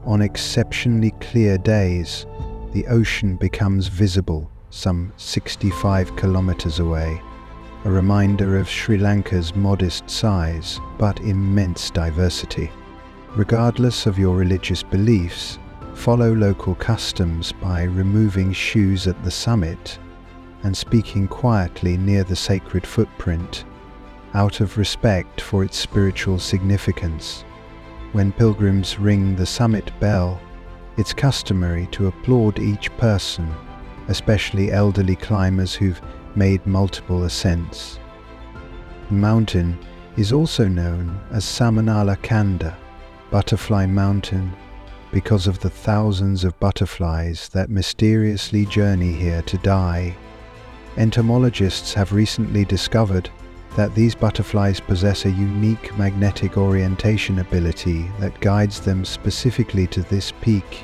On exceptionally clear days, the ocean becomes visible some 65 kilometers away, a reminder of Sri Lanka's modest size but immense diversity. Regardless of your religious beliefs, follow local customs by removing shoes at the summit and speaking quietly near the sacred footprint, out of respect for its spiritual significance. When pilgrims ring the summit bell, it's customary to applaud each person, especially elderly climbers who've made multiple ascents. The mountain is also known as Samanala Kanda, Butterfly Mountain, because of the thousands of butterflies that mysteriously journey here to die. Entomologists have recently discovered that these butterflies possess a unique magnetic orientation ability that guides them specifically to this peak,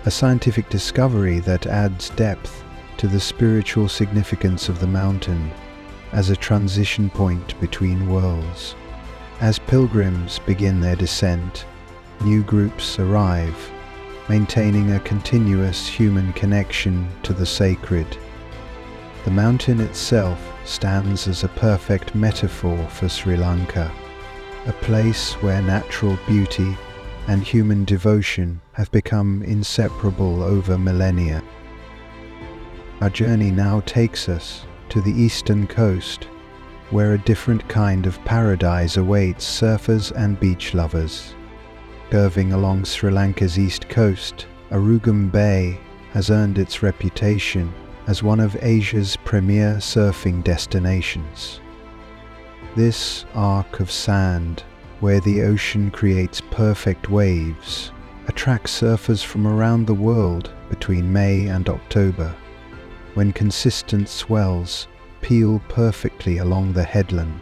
a scientific discovery that adds depth to the spiritual significance of the mountain as a transition point between worlds. As pilgrims begin their descent, new groups arrive, maintaining a continuous human connection to the sacred. The mountain itself stands as a perfect metaphor for Sri Lanka, a place where natural beauty and human devotion have become inseparable over millennia. Our journey now takes us to the eastern coast, where a different kind of paradise awaits surfers and beach lovers. Curving along Sri Lanka's east coast, Arugam Bay has earned its reputation as one of Asia's premier surfing destinations. This arc of sand, where the ocean creates perfect waves, attracts surfers from around the world between May and October, when consistent swells peel perfectly along the headland.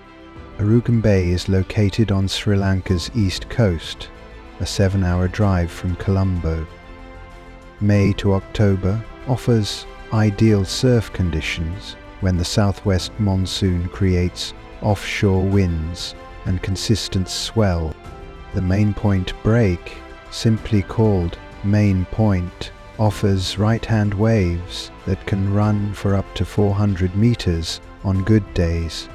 Arugam Bay is located on Sri Lanka's east coast, a 7-hour drive from Colombo. May to October offers ideal surf conditions when the southwest monsoon creates offshore winds and consistent swell. The Main Point break, simply called Main Point, offers right-hand waves that can run for up to 400 meters on good days.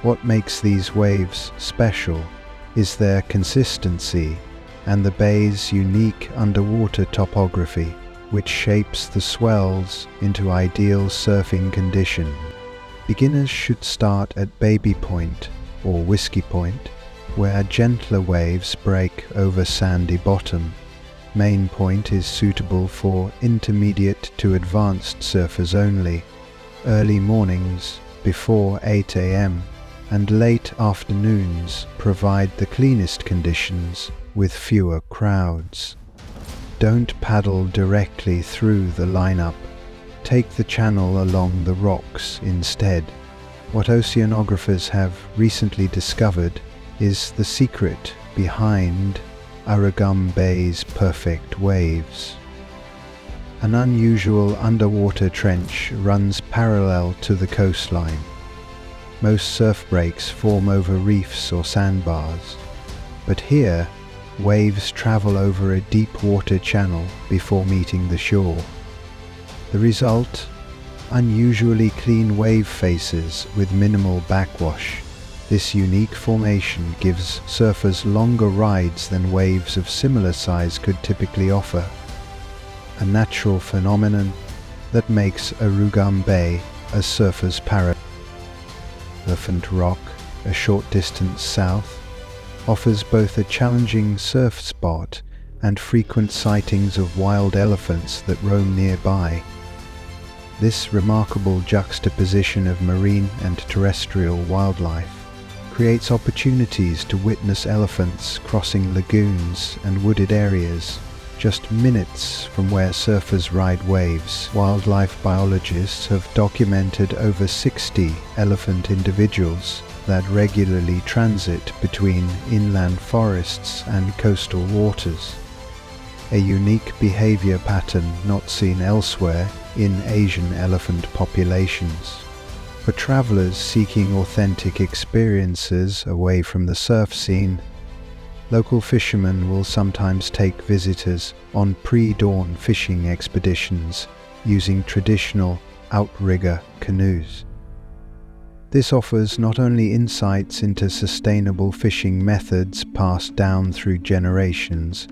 What makes these waves special is their consistency and the bay's unique underwater topography. which shapes the swells into ideal surfing condition. Beginners should start at Baby Point or Whiskey Point, where gentler waves break over sandy bottom. Main Point is suitable for intermediate to advanced surfers only. Early mornings before 8 a.m. and late afternoons provide the cleanest conditions with fewer crowds. Don't paddle directly through the lineup. Take the channel along the rocks instead. What oceanographers have recently discovered is the secret behind Arugam Bay's perfect waves. An unusual underwater trench runs parallel to the coastline. Most surf breaks form over reefs or sandbars, but here waves travel over a deep water channel before meeting the shore. The result? Unusually clean wave faces with minimal backwash. This unique formation gives surfers longer rides than waves of similar size could typically offer. A natural phenomenon that makes Arugam Bay a surfer's paradise. Elephant Rock, a short distance south, offers both a challenging surf spot and frequent sightings of wild elephants that roam nearby. This remarkable juxtaposition of marine and terrestrial wildlife creates opportunities to witness elephants crossing lagoons and wooded areas just minutes from where surfers ride waves. Wildlife biologists have documented over 60 elephant individuals that regularly transit between inland forests and coastal waters. A unique behavior pattern not seen elsewhere in Asian elephant populations. For travelers seeking authentic experiences away from the surf scene, local fishermen will sometimes take visitors on pre-dawn fishing expeditions using traditional outrigger canoes. This offers not only insights into sustainable fishing methods passed down through generations,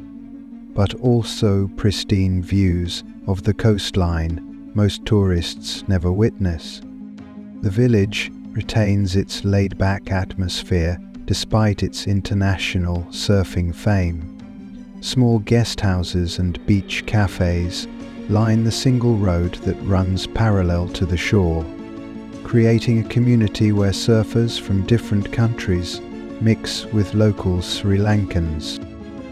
but also pristine views of the coastline most tourists never witness. The village retains its laid-back atmosphere despite its international surfing fame. Small guest houses and beach cafes line the single road that runs parallel to the shore, creating a community where surfers from different countries mix with local Sri Lankans.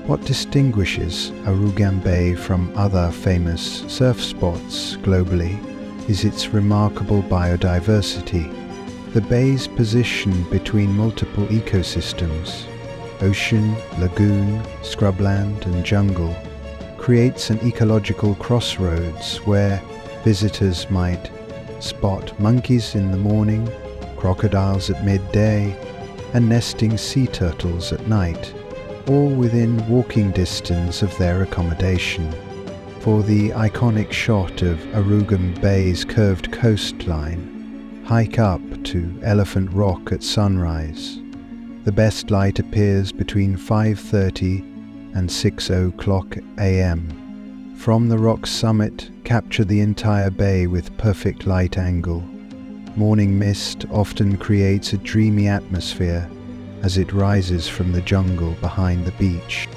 What distinguishes Arugam Bay from other famous surf spots globally is its remarkable biodiversity. The bay's position between multiple ecosystems, ocean, lagoon, scrubland and jungle, creates an ecological crossroads where visitors might spot monkeys in the morning, crocodiles at midday, and nesting sea turtles at night, all within walking distance of their accommodation. For the iconic shot of Arugam Bay's curved coastline, hike up to Elephant Rock at sunrise. The best light appears between 5:30 and 6 o'clock a.m. From the rock's summit, capture the entire bay with perfect light angle. Morning mist often creates a dreamy atmosphere as it rises from the jungle behind the beach.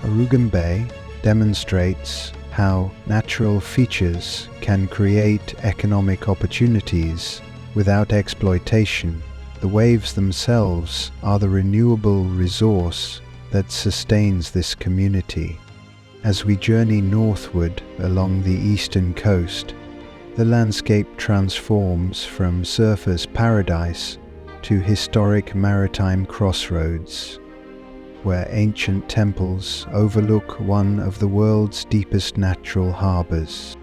Arugam Bay demonstrates how natural features can create economic opportunities without exploitation. The waves themselves are the renewable resource that sustains this community. As we journey northward along the eastern coast, the landscape transforms from surfer's paradise to historic maritime crossroads, where ancient temples overlook one of the world's deepest natural harbours.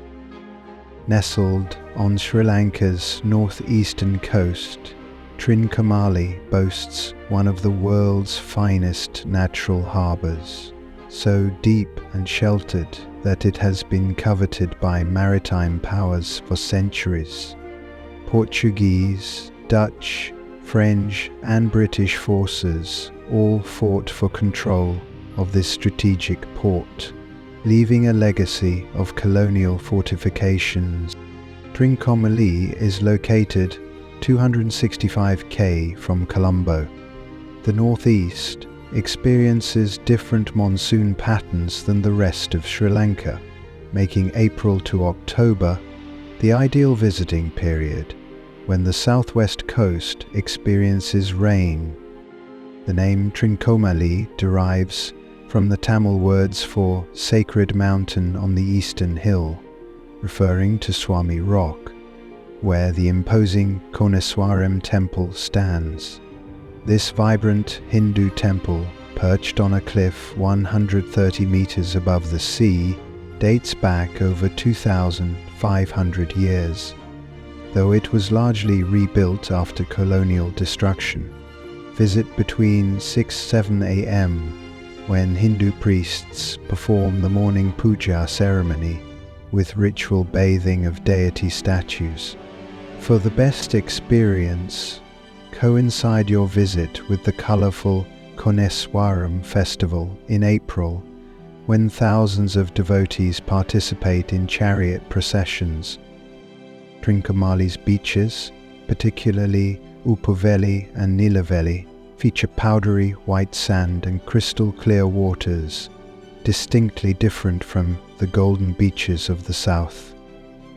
Nestled on Sri Lanka's northeastern coast, Trincomalee boasts one of the world's finest natural harbours, so deep and sheltered that it has been coveted by maritime powers for centuries. Portuguese, Dutch, French and British forces all fought for control of this strategic port. leaving a legacy of colonial fortifications. Trincomalee is located 265 km from Colombo. The northeast experiences different monsoon patterns than the rest of Sri Lanka, making April to October the ideal visiting period, when the southwest coast experiences rain. The name Trincomalee derives from the Tamil words for sacred mountain on the eastern hill, referring to Swami Rock, where the imposing Koneswaram temple stands. This vibrant Hindu temple, perched on a cliff 130 meters above the sea, dates back over 2,500 years, though it was largely rebuilt after colonial destruction. Visit between 6-7 a.m. when Hindu priests perform the morning puja ceremony with ritual bathing of deity statues. For the best experience, coincide your visit with the colourful Koneswaram festival in April, when thousands of devotees participate in chariot processions. Trincomalee's beaches, particularly Upuveli and Nilaveli, feature powdery white sand and crystal clear waters, distinctly different from the golden beaches of the south.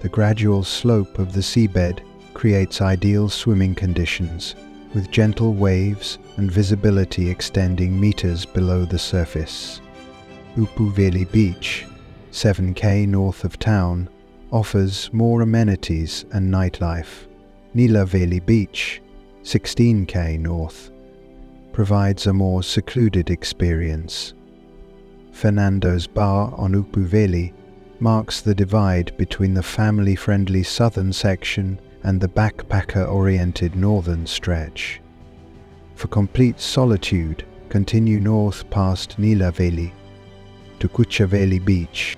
The gradual slope of the seabed creates ideal swimming conditions, with gentle waves and visibility extending meters below the surface. Upuveli Beach, 7 km north of town, offers more amenities and nightlife. Nilaveli Beach, 16 km north, provides a more secluded experience. Fernando's Bar on Upuveli marks the divide between the family-friendly southern section and the backpacker-oriented northern stretch. For complete solitude, continue north past Nilaveli to Kuchaveli Beach.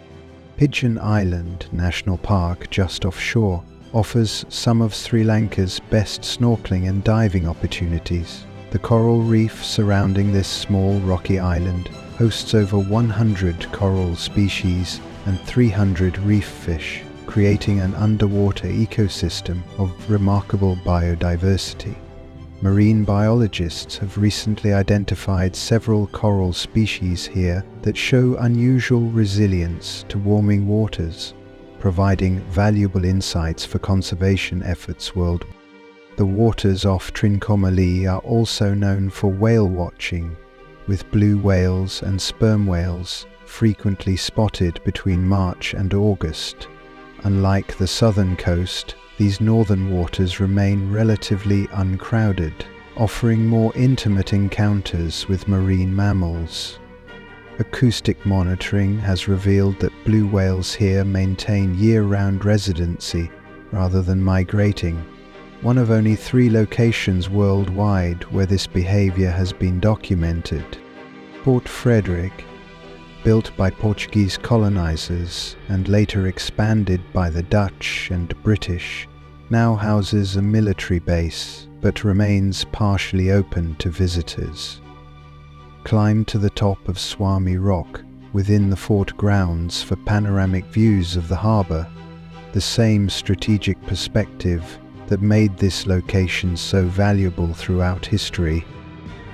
Pigeon Island National Park, just offshore, offers some of Sri Lanka's best snorkeling and diving opportunities. The coral reef surrounding this small rocky island hosts over 100 coral species and 300 reef fish, creating an underwater ecosystem of remarkable biodiversity. Marine biologists have recently identified several coral species here that show unusual resilience to warming waters, providing valuable insights for conservation efforts worldwide. The waters off Trincomalee are also known for whale watching, with blue whales and sperm whales frequently spotted between March and August. Unlike the southern coast, these northern waters remain relatively uncrowded, offering more intimate encounters with marine mammals. Acoustic monitoring has revealed that blue whales here maintain year-round residency rather than migrating, one of only 3 locations worldwide where this behavior has been documented. Port Frederick, built by Portuguese colonizers and later expanded by the Dutch and British, now houses a military base but remains partially open to visitors. Climb to the top of Swami Rock within the fort grounds for panoramic views of the harbour, the same strategic perspective that made this location so valuable throughout history.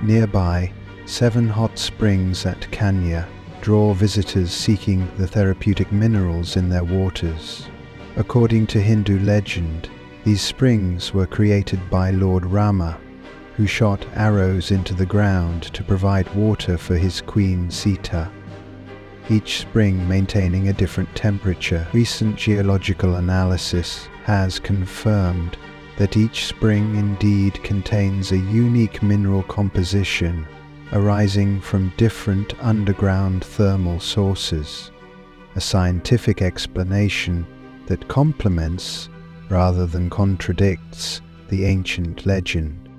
Nearby, 7 hot springs at Kanya draw visitors seeking the therapeutic minerals in their waters. According to Hindu legend, these springs were created by Lord Rama, who shot arrows into the ground to provide water for his queen Sita. Each spring maintaining a different temperature. Recent geological analysis has confirmed that each spring indeed contains a unique mineral composition arising from different underground thermal sources, a scientific explanation that complements rather than contradicts the ancient legend.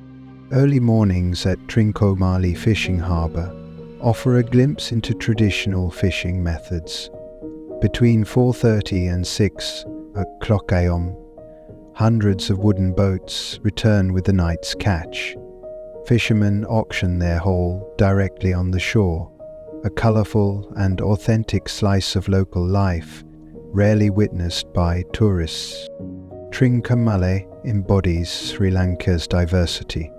Early mornings at Trincomalee Fishing Harbour offer a glimpse into traditional fishing methods. Between 4:30 and 6 o'clock a.m., hundreds of wooden boats return with the night's catch. Fishermen auction their haul directly on the shore, a colourful and authentic slice of local life, rarely witnessed by tourists. Trincomalee embodies Sri Lanka's diversity,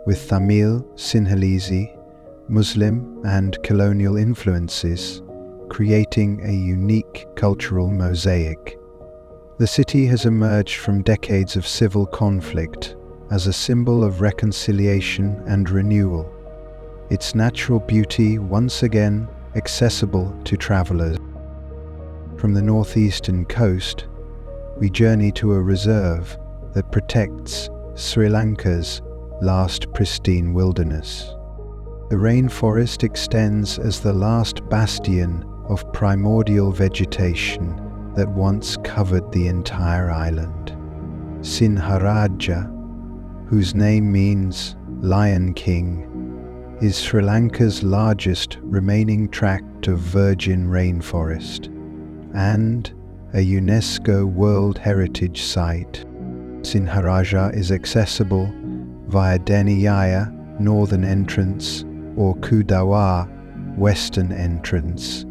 with Tamil, Sinhalese, Muslim and colonial influences, creating a unique cultural mosaic. The city has emerged from decades of civil conflict as a symbol of reconciliation and renewal, its natural beauty once again accessible to travelers. From the northeastern coast, we journey to a reserve that protects Sri Lanka's last pristine wilderness. The rainforest extends as the last bastion of primordial vegetation that once covered the entire island. Sinharaja, whose name means Lion King, is Sri Lanka's largest remaining tract of virgin rainforest and a UNESCO World Heritage Site. Sinharaja is accessible via Deniyaya, northern entrance, or Kudawa, western entrance.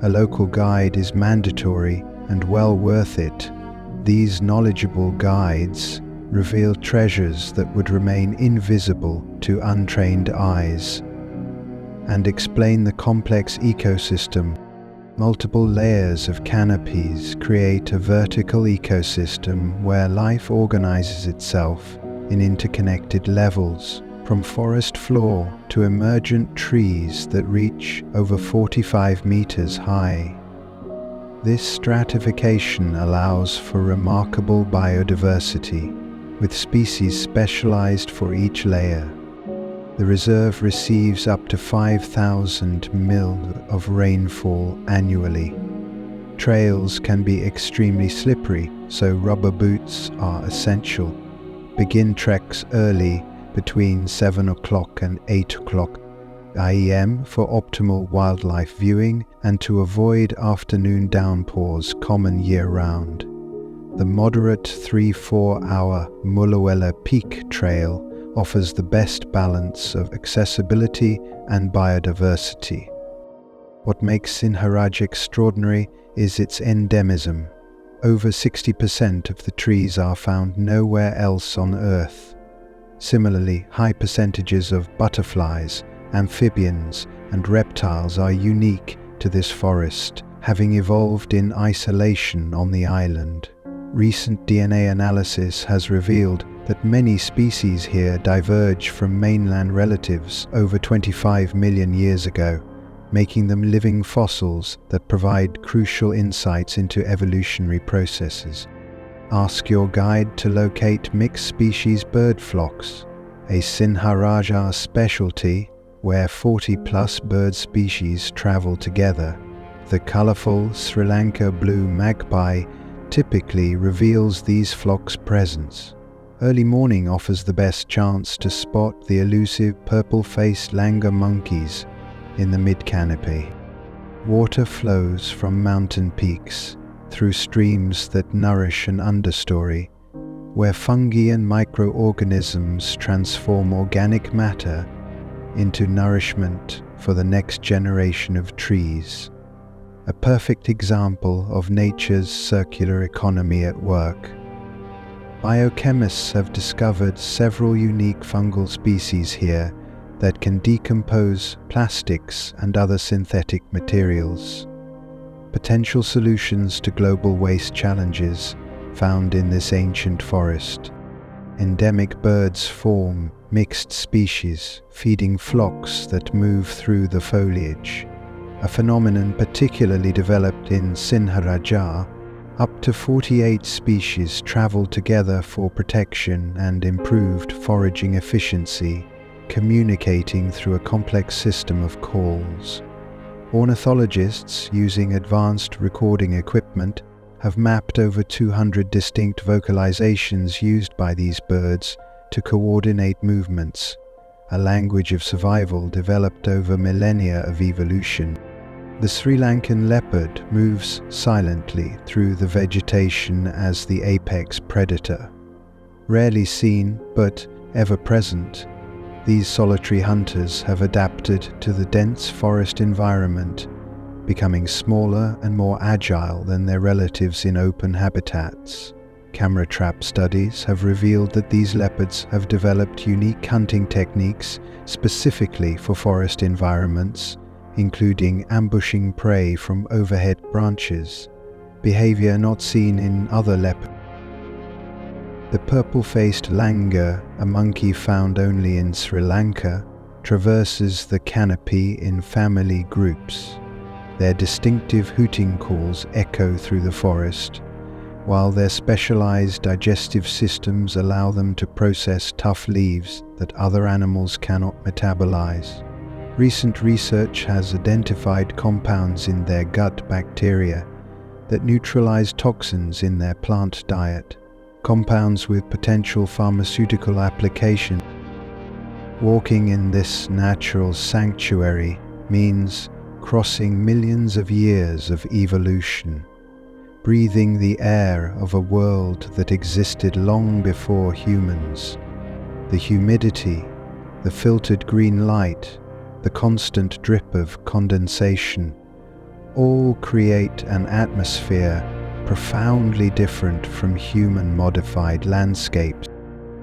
A local guide is mandatory and well worth it. These knowledgeable guides reveal treasures that would remain invisible to untrained eyes and explain the complex ecosystem. Multiple layers of canopies create a vertical ecosystem where life organizes itself in interconnected levels, from forest floor to emergent trees that reach over 45 meters high. This stratification allows for remarkable biodiversity, with species specialized for each layer. The reserve receives up to 5,000 mm of rainfall annually. Trails can be extremely slippery, so rubber boots are essential. Begin treks early, between 7 o'clock and 8 o'clock AM for optimal wildlife viewing and to avoid afternoon downpours common year-round. The moderate 3-4 hour Mulawela Peak Trail offers the best balance of accessibility and biodiversity. What makes Sinharaj extraordinary is its endemism. Over 60% of the trees are found nowhere else on Earth. Similarly, high percentages of butterflies, amphibians, and reptiles are unique to this forest, having evolved in isolation on the island. Recent DNA analysis has revealed that many species here diverge from mainland relatives over 25 million years ago, making them living fossils that provide crucial insights into evolutionary processes. Ask your guide to locate mixed species bird flocks, a Sinharaja specialty where 40+ bird species travel together. The colorful Sri Lanka blue magpie typically reveals these flocks' presence. Early morning offers the best chance to spot the elusive purple-faced langur monkeys in the mid-canopy. Water flows from mountain peaks through streams that nourish an understory, where fungi and microorganisms transform organic matter into nourishment for the next generation of trees. A perfect example of nature's circular economy at work. Biochemists have discovered several unique fungal species here that can decompose plastics and other synthetic materials. Potential solutions to global waste challenges found in this ancient forest. Endemic birds form mixed species, feeding flocks that move through the foliage. A phenomenon particularly developed in Sinharaja. Up to 48 species travel together for protection and improved foraging efficiency, communicating through a complex system of calls. Ornithologists, using advanced recording equipment, have mapped over 200 distinct vocalizations used by these birds to coordinate movements, a language of survival developed over millennia of evolution. The Sri Lankan leopard moves silently through the vegetation as the apex predator. Rarely seen but ever present, These solitary hunters have adapted to the dense forest environment, becoming smaller and more agile than their relatives in open habitats. Camera trap studies have revealed that these leopards have developed unique hunting techniques specifically for forest environments, including ambushing prey from overhead branches, behavior not seen in other leopards. The purple-faced langur, a monkey found only in Sri Lanka, traverses the canopy in family groups. Their distinctive hooting calls echo through the forest, while their specialized digestive systems allow them to process tough leaves that other animals cannot metabolize. Recent research has identified compounds in their gut bacteria that neutralize toxins in their plant diet, compounds with potential pharmaceutical application. Walking in this natural sanctuary means crossing millions of years of evolution, breathing the air of a world that existed long before humans. The humidity, the filtered green light, the constant drip of condensation, all create an atmosphere profoundly different from human-modified landscapes.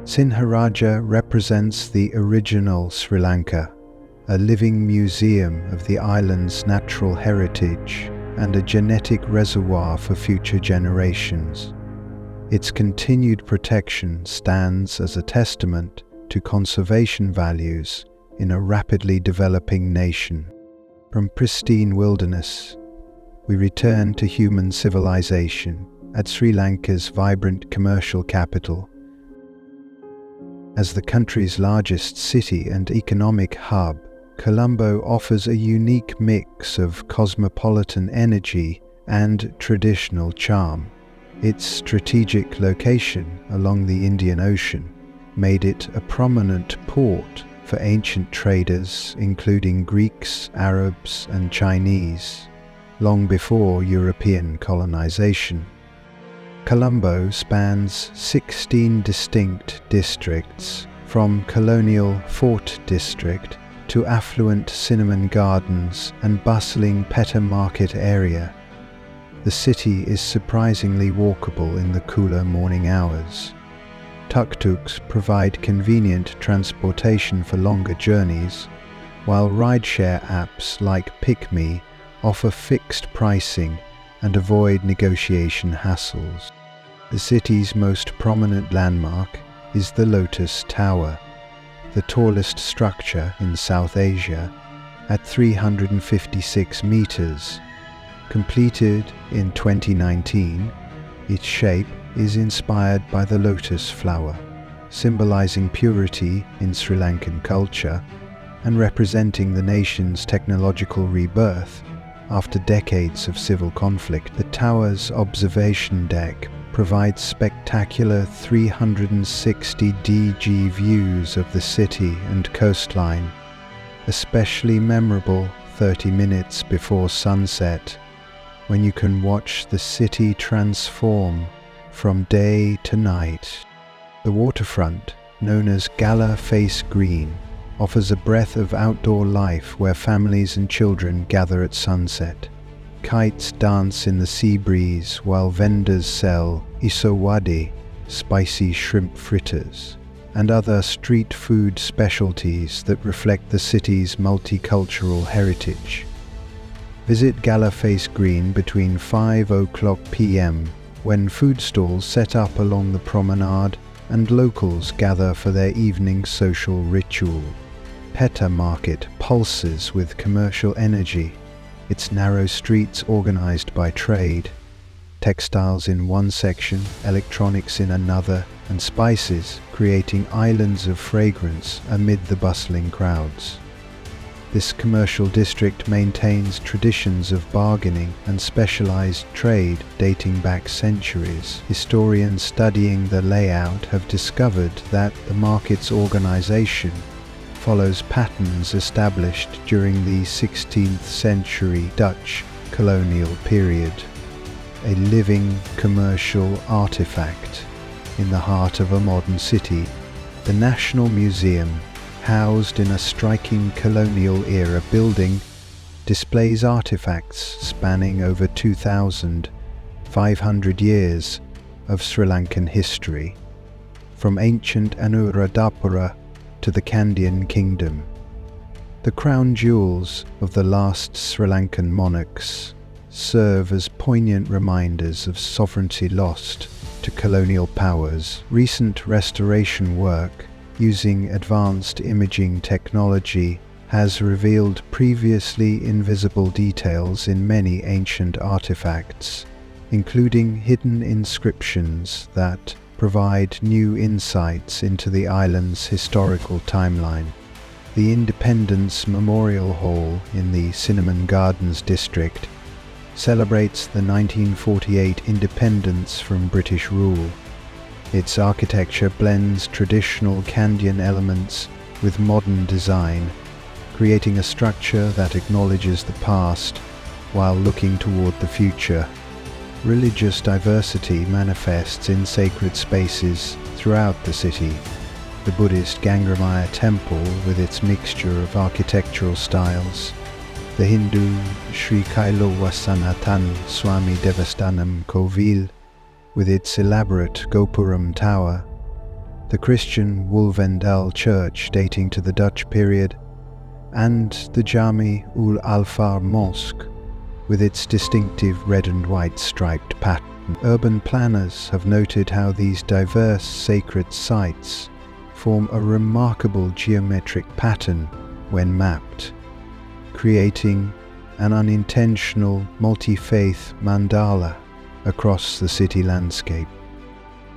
Sinharaja represents the original Sri Lanka, a living museum of the island's natural heritage and a genetic reservoir for future generations. Its continued protection stands as a testament to conservation values in a rapidly developing nation. From pristine wilderness, we return to human civilization at Sri Lanka's vibrant commercial capital. As the country's largest city and economic hub, Colombo offers a unique mix of cosmopolitan energy and traditional charm. Its strategic location along the Indian Ocean made it a prominent port for ancient traders, including Greeks, Arabs, and Chinese, long before European colonization. Colombo spans 16 distinct districts, from Colonial Fort District to affluent Cinnamon Gardens and bustling Petta Market area. The city is surprisingly walkable in the cooler morning hours. Tuk-tuks provide convenient transportation for longer journeys, while rideshare apps like PickMe offer fixed pricing and avoid negotiation hassles. The city's most prominent landmark is the Lotus Tower, the tallest structure in South Asia, at 356 meters. Completed in 2019, its shape is inspired by the lotus flower, symbolizing purity in Sri Lankan culture and representing the nation's technological rebirth after decades of civil conflict. The tower's observation deck provides spectacular 360 DG views of the city and coastline, especially memorable 30 minutes before sunset, when you can watch the city transform from day to night. The waterfront, known as Gala Face Green, offers a breath of outdoor life where families and children gather at sunset. Kites dance in the sea breeze while vendors sell isowadi, spicy shrimp fritters, and other street food specialties that reflect the city's multicultural heritage. Visit Gala Face Green between 5:00 p.m. when food stalls set up along the promenade and locals gather for their evening social ritual. Petta Market pulses with commercial energy, its narrow streets organized by trade, textiles in one section, electronics in another, and spices creating islands of fragrance amid the bustling crowds. This commercial district maintains traditions of bargaining and specialized trade dating back centuries. Historians studying the layout have discovered that the market's organization follows patterns established during the 16th century Dutch colonial period, a living commercial artifact in the heart of a modern city. The National Museum housed in a striking colonial-era building, displays artifacts spanning over 2,500 years of Sri Lankan history, from ancient Anuradhapura to the Kandyan kingdom. The crown jewels of the last Sri Lankan monarchs serve as poignant reminders of sovereignty lost to colonial powers. Recent restoration work using advanced imaging technology has revealed previously invisible details in many ancient artifacts, including hidden inscriptions that provide new insights into the island's historical timeline. The Independence Memorial Hall in the Cinnamon Gardens district celebrates the 1948 independence from British rule. Its architecture blends traditional Kandyan elements with modern design, creating a structure that acknowledges the past while looking toward the future. Religious diversity manifests in sacred spaces throughout the city. The Buddhist Gangramaya Temple with its mixture of architectural styles, the Hindu Sri Kailawasanathan Swami Devasthanam Kovil with its elaborate Gopuram tower, the Christian Wolvendal Church dating to the Dutch period, and the Jami ul Alfar Mosque with its distinctive red and white striped pattern. Urban planners have noted how these diverse sacred sites form a remarkable geometric pattern when mapped, creating an unintentional multi-faith mandala across the city landscape.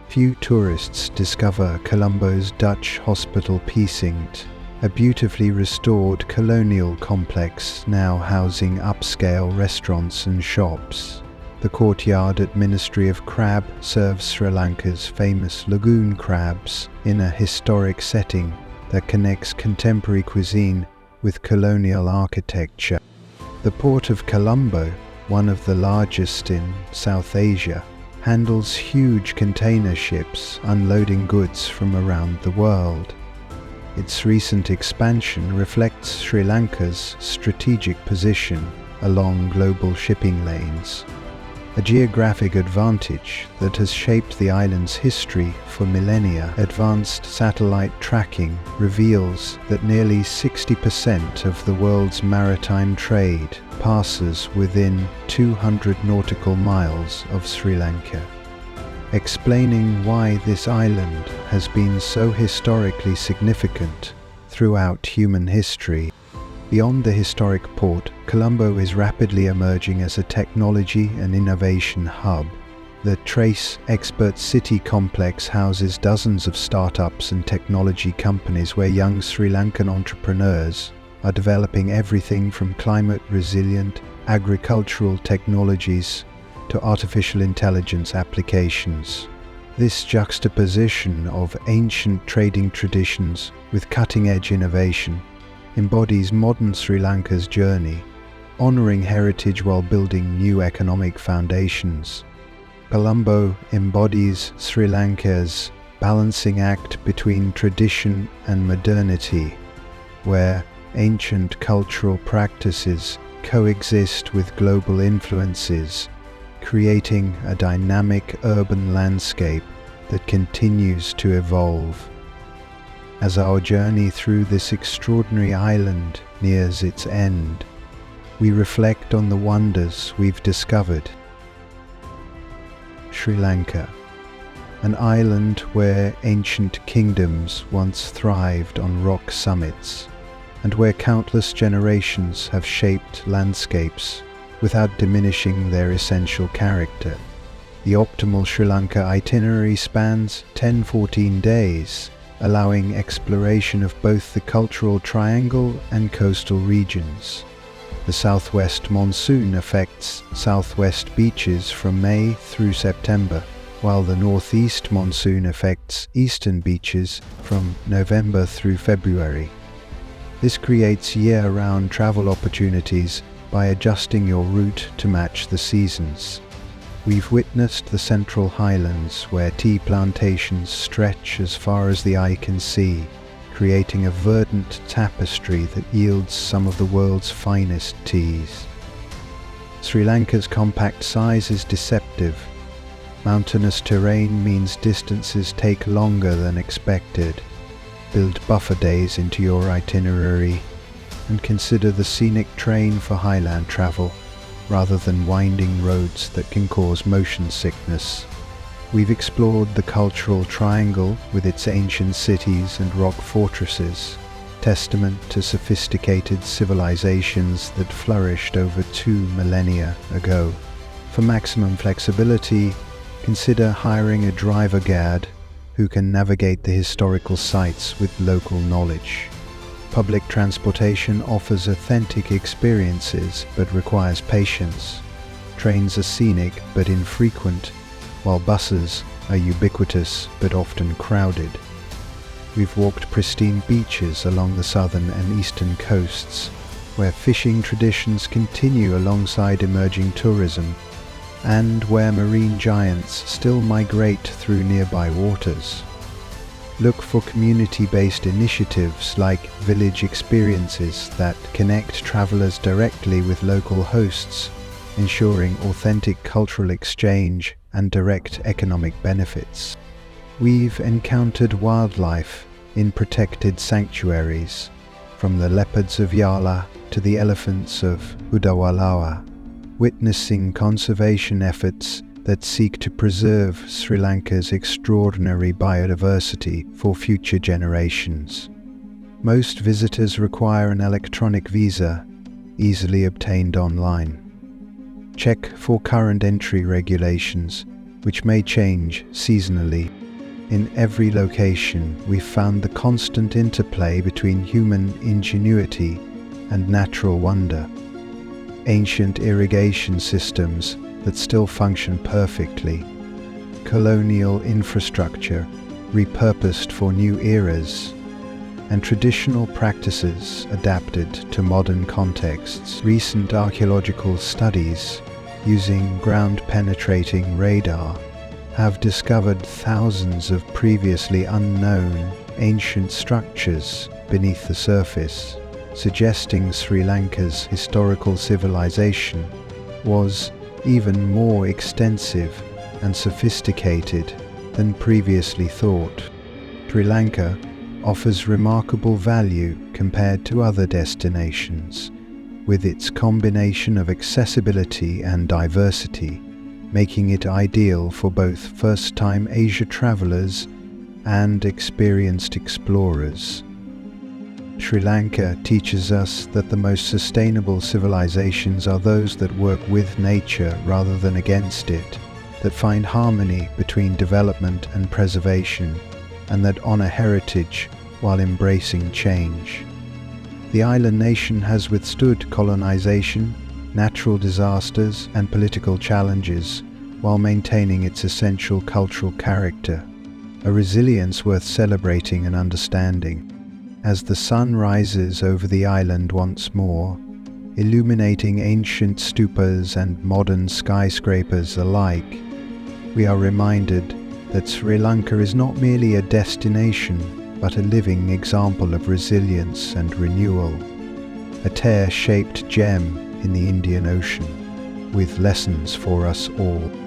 Few tourists discover Colombo's Dutch hospital precinct, a beautifully restored colonial complex now housing upscale restaurants and shops. The courtyard at Ministry of Crab serves Sri Lanka's famous lagoon crabs in a historic setting that connects contemporary cuisine with colonial architecture. The port of Colombo, one of the largest in South Asia, handles huge container ships unloading goods from around the world. Its recent expansion reflects Sri Lanka's strategic position along global shipping lanes, a geographic advantage that has shaped the island's history for millennia. Advanced satellite tracking reveals that nearly 60% of the world's maritime trade passes within 200 nautical miles of Sri Lanka, explaining why this island has been so historically significant throughout human history. Beyond the historic port, Colombo is rapidly emerging as a technology and innovation hub. The Trace Expert City complex houses dozens of startups and technology companies where young Sri Lankan entrepreneurs are developing everything from climate-resilient agricultural technologies to artificial intelligence applications. This juxtaposition of ancient trading traditions with cutting-edge innovation embodies modern Sri Lanka's journey, honouring heritage while building new economic foundations. Colombo embodies Sri Lanka's balancing act between tradition and modernity, where ancient cultural practices coexist with global influences, creating a dynamic urban landscape that continues to evolve. As our journey through this extraordinary island nears its end, we reflect on the wonders we've discovered. Sri Lanka, an island where ancient kingdoms once thrived on rock summits, and where countless generations have shaped landscapes without diminishing their essential character. The optimal Sri Lanka itinerary spans 10-14 days, allowing exploration of both the cultural triangle and coastal regions. The southwest monsoon affects southwest beaches from May through September, while the northeast monsoon affects eastern beaches from November through February. This creates year-round travel opportunities by adjusting your route to match the seasons. We've witnessed the central highlands where tea plantations stretch as far as the eye can see, creating a verdant tapestry that yields some of the world's finest teas. Sri Lanka's compact size is deceptive. Mountainous terrain means distances take longer than expected. Build buffer days into your itinerary and consider the scenic train for highland travel rather than winding roads that can cause motion sickness. We've explored the cultural triangle with its ancient cities and rock fortresses, testament to sophisticated civilizations that flourished over 2 millennia ago. For maximum flexibility, consider hiring a driver guide who can navigate the historical sites with local knowledge. Public transportation offers authentic experiences but requires patience. Trains are scenic but infrequent, while buses are ubiquitous but often crowded. We've walked pristine beaches along the southern and eastern coasts, where fishing traditions continue alongside emerging tourism, and where marine giants still migrate through nearby waters. Look for community-based initiatives like village experiences that connect travelers directly with local hosts, ensuring authentic cultural exchange and direct economic benefits. We've encountered wildlife in protected sanctuaries, from the leopards of Yala to the elephants of Udawalawa, witnessing conservation efforts that seek to preserve Sri Lanka's extraordinary biodiversity for future generations. Most visitors require an electronic visa, easily obtained online. Check for current entry regulations, which may change seasonally. In every location, we've found the constant interplay between human ingenuity and natural wonder. Ancient irrigation systems that still function perfectly. Colonial infrastructure repurposed for new eras. And traditional practices adapted to modern contexts. Recent archaeological studies using ground-penetrating radar have discovered thousands of previously unknown ancient structures beneath the surface, suggesting Sri Lanka's historical civilization was even more extensive and sophisticated than previously thought. Sri Lanka offers remarkable value compared to other destinations, with its combination of accessibility and diversity, making it ideal for both first-time Asia travelers and experienced explorers. Sri Lanka teaches us that the most sustainable civilizations are those that work with nature rather than against it, that find harmony between development and preservation, and that honor heritage while embracing change. The island nation has withstood colonization, natural disasters, and political challenges while maintaining its essential cultural character, a resilience worth celebrating and understanding. As the sun rises over the island once more, illuminating ancient stupas and modern skyscrapers alike, we are reminded that Sri Lanka is not merely a destination, but a living example of resilience and renewal, a tear-shaped gem in the Indian Ocean, with lessons for us all.